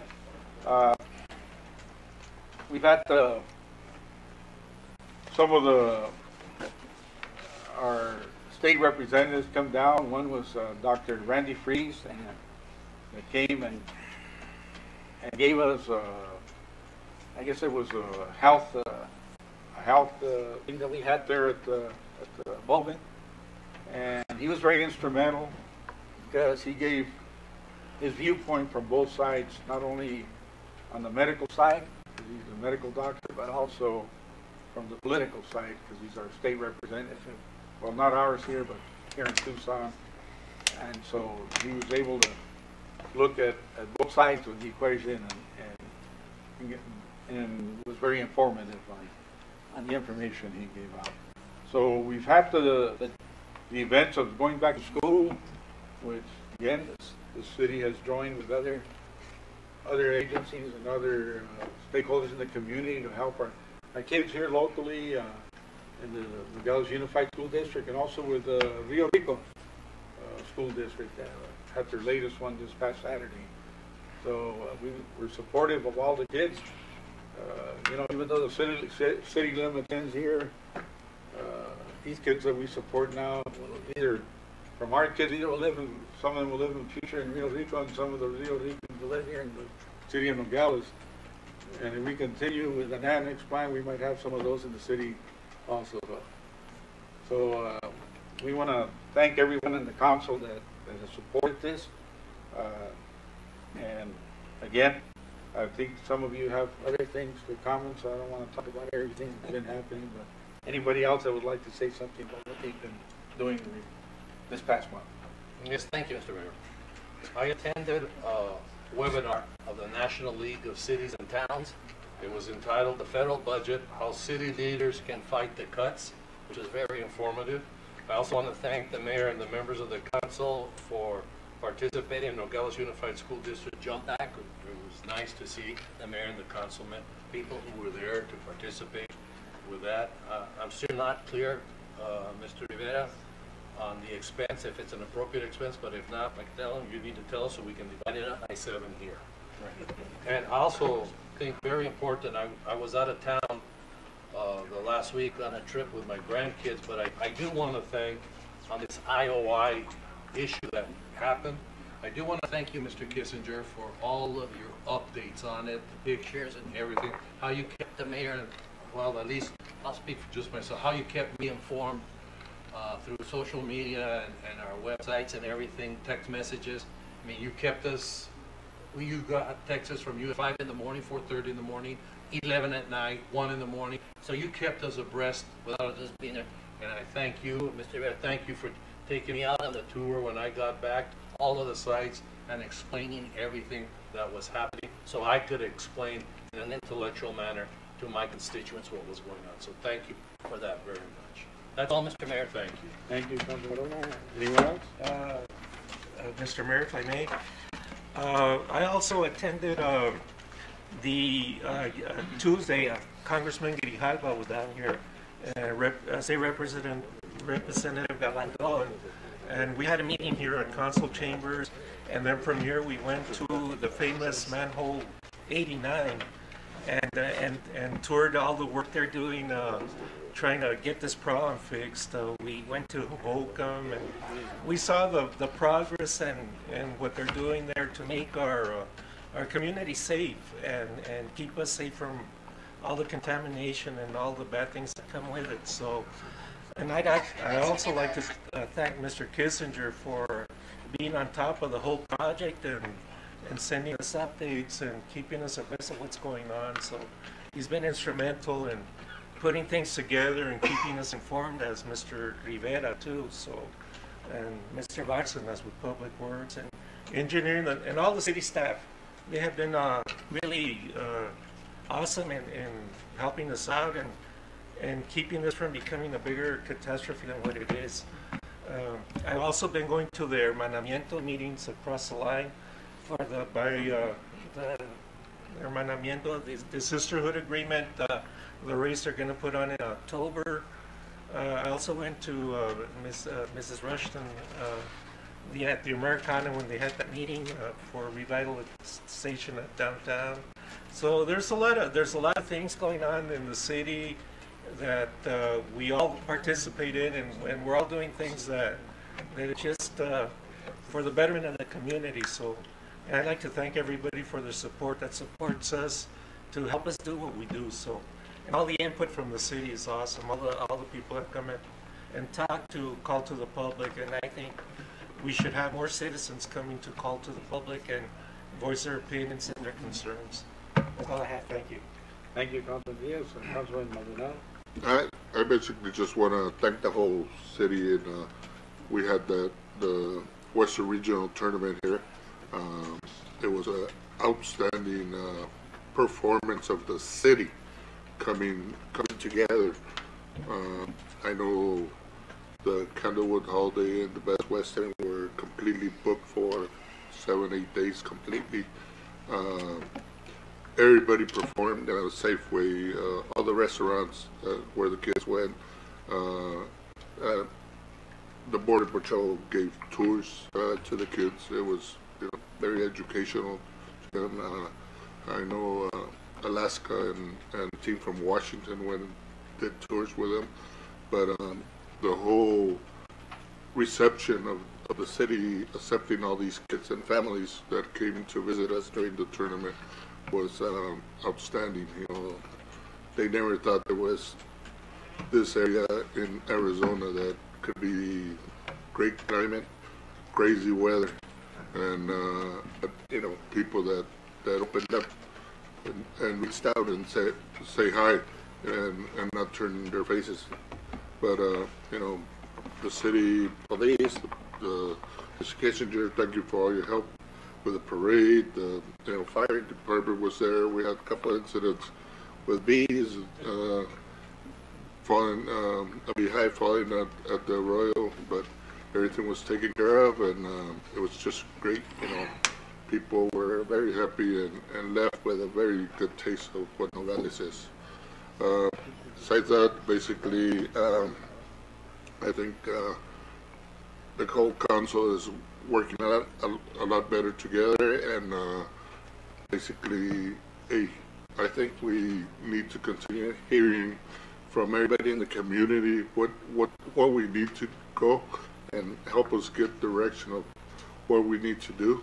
We've had some of our state representatives come down. One was Dr. Randy Fries, and that came and gave us, I guess it was a health thing that we had there at the Bowman, and he was very instrumental because he gave his viewpoint from both sides, not only on the medical side, because he's a medical doctor, but also from the political side, because he's our state representative. Well, not ours here, but here in Tucson. And so he was able to look at both sides of the equation and was very informative on the information he gave out. So we've had the events of going back to school, which again the city has joined with other agencies and other stakeholders in the community to help our kids here locally in the Nogales Unified School District, and also with Rio Rico School District that had their latest one this past Saturday. So we're supportive of all the kids. Even though the city limit ends here, these kids that we support now, either from our kids, some of them will live in the future in Rio Rico, and some of the Rio Ricans will live here in the city of Nogales. And if we continue with an annex plan, we might have some of those in the city also. So we want to thank everyone in the council that has supported this. And again, I think some of you have other things to comment, so I don't want to talk about everything that's been happening, but anybody else that would like to say something about what they've been doing this past month? Yes, thank you, Mr. Mayor. I attended a webinar of the National League of Cities and Towns. It was entitled The Federal Budget, How City Leaders Can Fight the Cuts, which is very informative. I also want to thank the mayor and the members of the council for participating in Nogales Unified School District Jump Back. It was nice to see the mayor and the councilmen, people who were there to participate with that. I'm still not clear, Mr. Rivera, on the expense, if it's an appropriate expense, but if not, like tell them, you need to tell us so we can divide it up by 7 here. Right. And I also think very important, I was out of town the last week on a trip with my grandkids, but I do want to thank on this IOI issue that happened. I do want to thank you, Mr. Kissinger, for all of your updates on it, the pictures and everything, how you kept the mayor, well, at least I'll speak for just myself, how you kept me informed through social media and our websites and everything, text messages. I mean, you kept us, you got texts from you at 5 in the morning, 4:30 in the morning, 11 at night, 1 in the morning. So you kept us abreast without us being there. And I thank you, Mr. Mayor, thank you for taking me out on the tour when I got back, all of the sites, and explaining everything that was happening so I could explain in an intellectual manner to my constituents what was going on. So thank you for that very much. That's all, Mr. Mayor. Thank you. Thank you, Councilman. Anyone else? Mr. Mayor, if I may. I also attended the Tuesday, Congressman Grijalva was down here as a Representative Galando, and we had a meeting here at Council Chambers, and then from here we went to the famous Manhole 89 and toured all the work they're doing trying to get this problem fixed. We went to Holcomb and we saw the progress and what they're doing there to make our community safe and keep us safe from all the contamination and all the bad things that come with it. So, and I also like to thank Mr. Kissinger for being on top of the whole project and sending us updates and keeping us abreast of what's going on. So he's been instrumental in putting things together and keeping us informed, as Mr. Rivera too. So, and Mr. Bárcenas with Public Works and engineering and all the city staff. They have been really awesome in helping us out and keeping this from becoming a bigger catastrophe than what it is. I've also been going to the hermanamiento meetings across the line for the hermanamiento, the sisterhood agreement, the race they're going to put on in October. I also went to Mrs. Rushton at the Americana when they had that meeting for revitalization at downtown. So there's a lot of things going on in the city that we all participate in, and we're all doing things that are just for the betterment of the community. So I'd like to thank everybody for their support that supports us to help us do what we do. So, and all the input from the city is awesome. All the people that come in and call to the public, and I think we should have more citizens coming to call to the public and voice their opinions and their concerns. That's all I have. Thank you. Thank you, Councilman Diaz. Councilman Maldonado. I basically just want to thank the whole city, and we had the Western Regional Tournament here. It was an outstanding performance of the city coming together. I know the Candlewood Holiday and the Best Western were completely booked for 7-8 days completely. Everybody performed in a safe way. All the restaurants where the kids went, the Border Patrol gave tours to the kids. It was very educational to them. I know Alaska and a team from Washington went and did tours with them. But the whole reception of the city accepting all these kids and families that came to visit us during the tournament was outstanding. They never thought there was this area in Arizona that could be great climate, crazy weather, and people that opened up and reached out and say hi and not turn their faces. But the city police, the Kissinger, thank you for all your help with the parade. The fire department was there. We had a couple of incidents with bees falling, a beehive falling at the Royal, but everything was taken care of, and it was just great. People were very happy and left with a very good taste of what Nogales is. Besides that, basically, I think the whole council is working a lot better together, and basically, I think we need to continue hearing from everybody in the community what we need to go and help us get direction of what we need to do.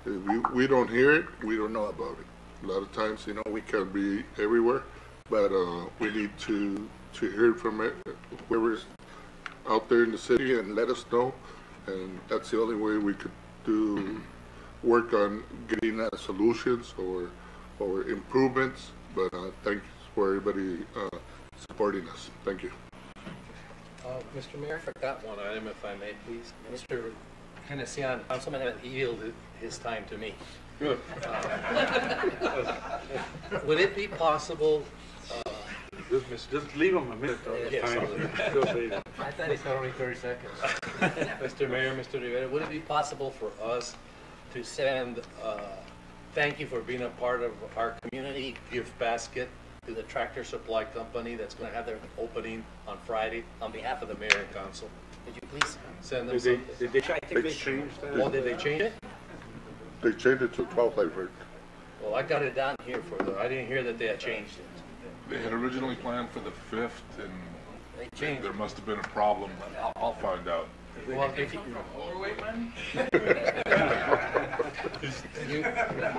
If we don't hear it, we don't know about it. A lot of times, we can't be everywhere, but we need to hear from whoever's out there in the city and let us know, and that's the only way we could work on getting solutions or improvements. But thanks for everybody supporting us. Thank you. Mr. Mayor, I forgot one item, if I may, please. Mr. Genesian, Councilman, yielded his time to me. Good. Would it be possible? Just leave him a minute. Yes, I thought he said only 30 seconds. Mr. Mayor, Mr. Rivera, would it be possible for us to send thank you for being a part of our community gift basket to the Tractor Supply Company that's going to have their opening on Friday on behalf of the mayor and council? Could you please send them some? Did they change that? Oh, did they change it? They changed it to 12th, I heard. Well, I got it down here for them. I didn't hear that they had changed it. They had originally planned for the 5th, and They changed there it. must have been a problem. I'll find out. Well, if you, Overweight man?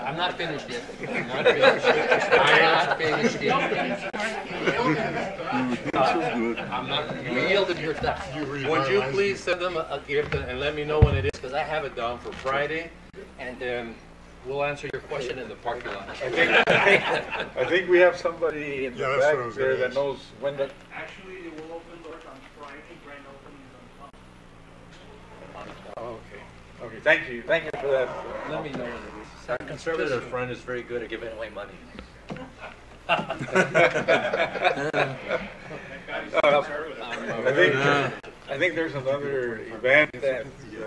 I'm not finished yet. I'm not finished yet. I'm not finished yet. I'm not, you yielded your time. Would you please send them a gift and let me know when it is, because I have it down for Friday, and then We'll answer your question in the parking lot. I think we have somebody in the Yeah, that's what I back was there gonna that ask. knows when the. Actually, it will open doors on Friday, grand opening is on Monday. Oh, okay. Okay, thank you for that. Let me know when it is. Our conservative friend is very good at giving away money. I think there's another event that you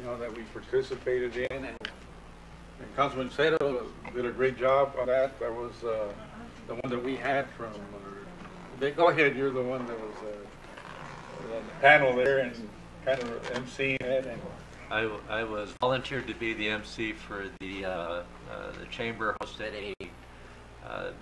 know that we participated in, and Councilman Cero did a great job on that. That was the one that we had from. Go ahead, you're the one that was on the panel there and kind of emceeing it. And I was volunteered to be the MC for the chamber hosted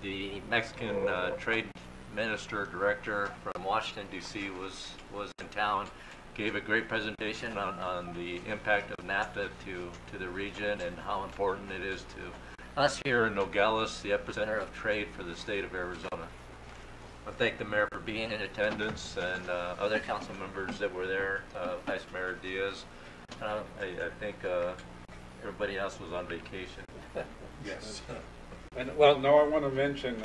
the Mexican trade minister director from Washington D.C. was in town, gave a great presentation on the impact of NAFTA to the region and how important it is to us here in Nogales, the epicenter of trade for the state of Arizona. I thank the mayor for being in attendance and other council members that were there, Vice Mayor Diaz. I think everybody else was on vacation. yes. And well, no, I want to mention.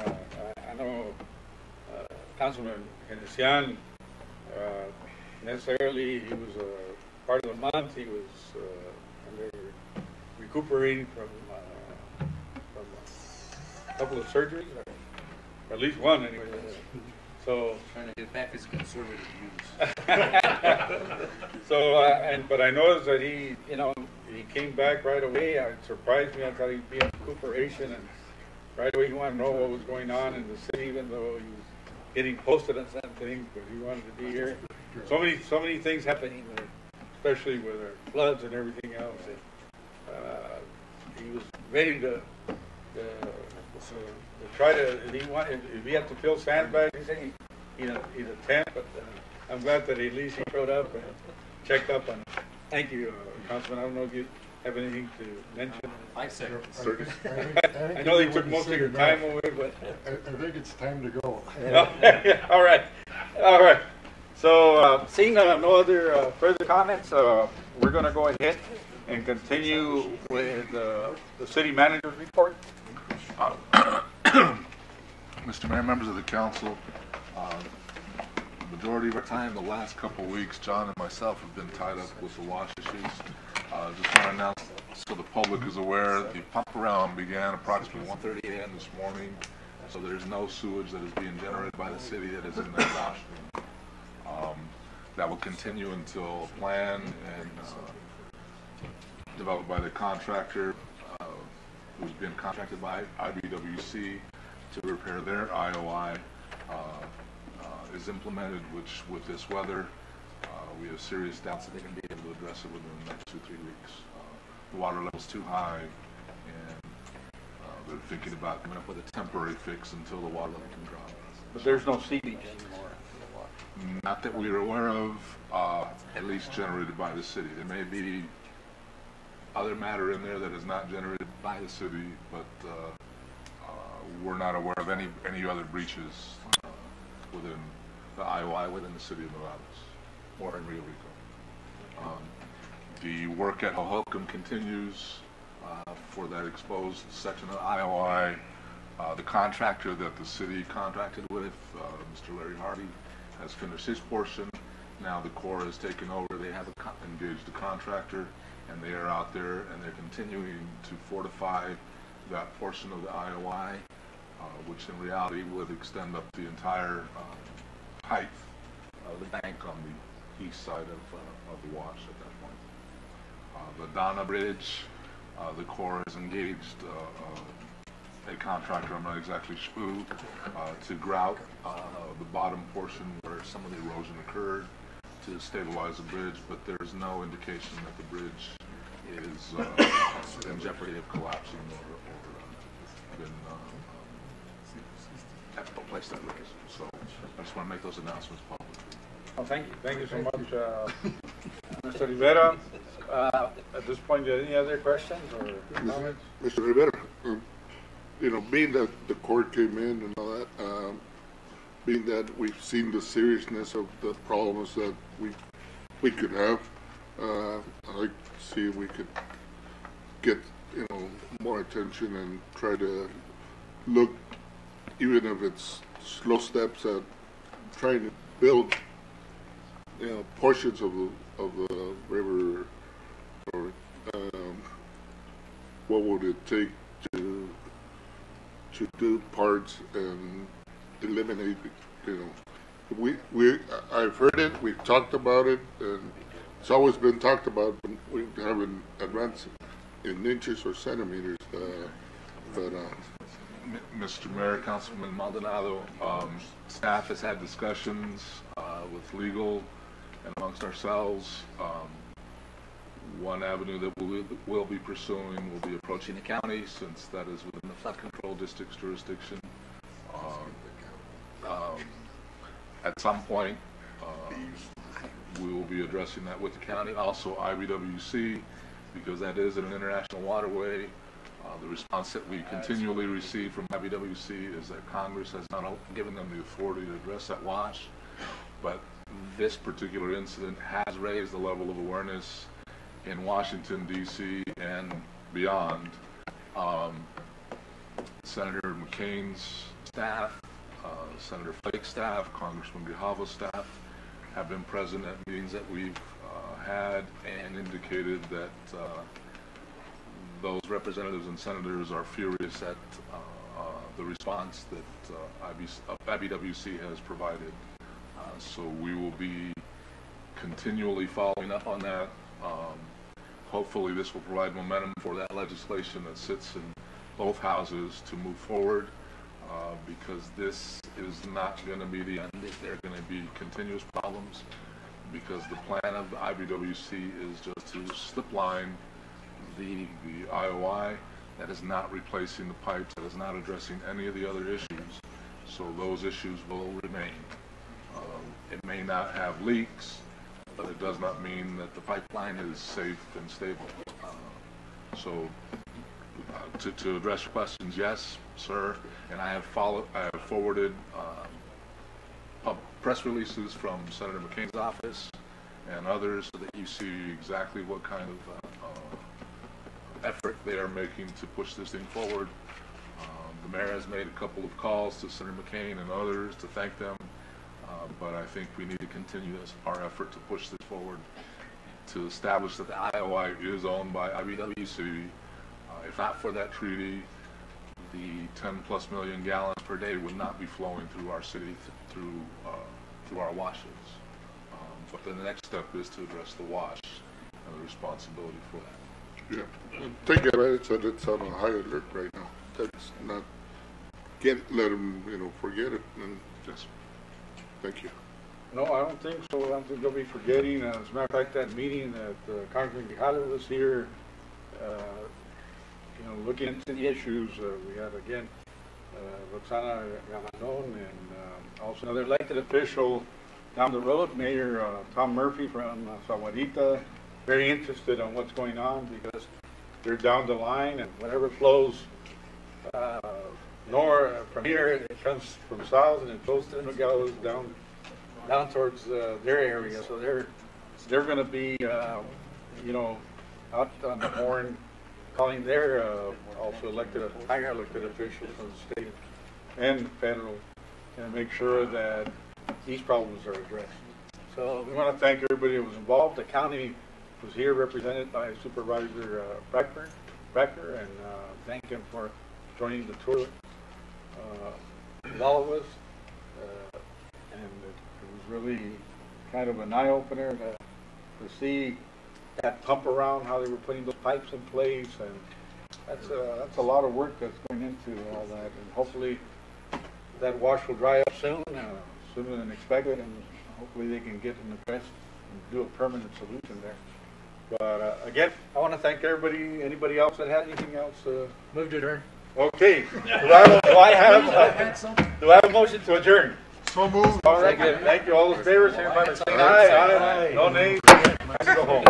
I know Councilman Genesian. Necessarily, he was part of the month. He was recuperating from a couple of surgeries, or at least one anyway. So Trying to get back his conservative views. so, but I noticed that he came back right away. It surprised me. I thought he'd be in recuperation, and right away he wanted to know what was going on in the city, even though he was getting posted on some things, but he wanted to be here. So many things happening, especially with our floods and everything else. He was ready to try to. If he had to fill sandbags, he said he'd attempt. But I'm glad that at least he showed up and checked up on it. Thank you, Councilman. I don't know if you have anything to mention. I say. I know they took most of your time away, but I think it's time to go. all right. So, seeing no other further comments, we're going to go ahead and continue with the city manager's report. Mr. Mayor, members of the council, the majority of our time the last couple of weeks, John and myself have been tied up with the wash issues. Just want to announce so the public is aware, the pump around began approximately 1:30 a.m. this morning, so there's no sewage that is being generated by the city that is in that wash room. That will continue until a plan and developed by the contractor who's been contracted by IBWC to repair their IOI is implemented, which with this weather we have serious doubts that they can be able to address it within the next 2-3 weeks. The water level's too high, and they're thinking about coming up with a temporary fix until the water level can drop. But there's no seepage anymore. Not that we're aware of, at least generated by the city. There may be other matter in there that is not generated by the city, but we're not aware of any other breaches within the IOI within the city of Nogales or in Rio Rico. The work at Hohokam continues for that exposed section of IOI. The contractor that the city contracted with, Mr. Larry Hardy, has finished his portion. Now the Corps has taken over. They have engaged the contractor, and they are out there and they're continuing to fortify that portion of the IOI, which in reality would extend up the entire height of the bank on the east side of the wash at that point. The Donna Bridge, the Corps has engaged a contractor, I'm not exactly sure who, to grout the bottom portion where some of the erosion occurred to stabilize the bridge, but there's no indication that the bridge is in jeopardy of collapsing or been at the place that it is. So I just want to make those announcements publicly. Oh, thank you. Thank you so much, Mr. Rivera. At this point, any other questions or comments? Mr. Rivera, being that the court came in and all that, being that we've seen the seriousness of the problems that we could have, I'd like to see if we could get more attention and try to look, even if it's slow steps, at trying to build, portions of the river, or what would it take to do parts and eliminate, I've heard it, we've talked about it, and it's always been talked about. We haven't advanced in inches or centimeters, but Mr. Mayor, Councilman Maldonado, staff has had discussions with legal and amongst ourselves. One avenue that we'll be pursuing will be approaching the county, since that is within the flood control district's jurisdiction. At some point, we will be addressing that with the county. Also, IBWC, because that is an international waterway. The response that we continually receive from IBWC is that Congress has not given them the authority to address that wash. But this particular incident has raised the level of awareness in Washington, D.C. and beyond. Senator McCain's staff, Senator Flake's staff, Congressman Grijalva's staff have been present at meetings that we've had, and indicated that those representatives and senators are furious at the response that IBWC has provided. So we will be continually following up on that. Hopefully this will provide momentum for that legislation that sits in both houses to move forward, because this is not going to be the end. There are going to be continuous problems, because the plan of the IBWC is just to slip line the IOI. That is not replacing the pipes, that is not addressing any of the other issues. So those issues will remain. It may not have leaks, but it does not mean that the pipeline is safe and stable. To address questions, yes, sir, and I have forwarded press releases from Senator McCain's office and others, so that you see exactly what kind of effort they are making to push this thing forward. The mayor has made a couple of calls to Senator McCain and others to thank them, but I think we need to continue our effort to push this forward, to establish that the IOI is owned by IBWC. If not for that treaty, the 10+ million gallons per day would not be flowing through our city, through our washes. But the next step is to address the wash and the responsibility for that. Yeah, take it, right? So it's on a high alert right now. That's not let them, forget it. And yes. Thank you. No, I don't think so. I don't think they'll be forgetting. As a matter of fact, that meeting that Congressman Grijalva was here, looking into the issues, we had again Roxana Galandon, and also another elected official down the road, Mayor Tom Murphy from Sahuarita, very interested in what's going on, because they're down the line, and whatever flows north from here, it comes from south and it goes to Nogales down towards their area. So they're going to be out on the horn, calling their also higher elected officials from the state and federal, and make sur that these problems are addressed. So we want to thank everybody that was involved. The county was here represented by Supervisor Bracker, and thank him for joining the tour with all of us. And it was really kind of an eye-opener to see that pump around, how they were putting those pipes in place, and that's a lot of work that's going into all that. And hopefully that wash will dry up soon, sooner than expected, and hopefully they can get an address and do a permanent solution there. But again, I want to thank everybody. Anybody else that had anything else? Move to adjourn. Okay. Do I have a motion to adjourn? So moved. All right. Thank you. All those favors, everybody say aye. No nays. Go home.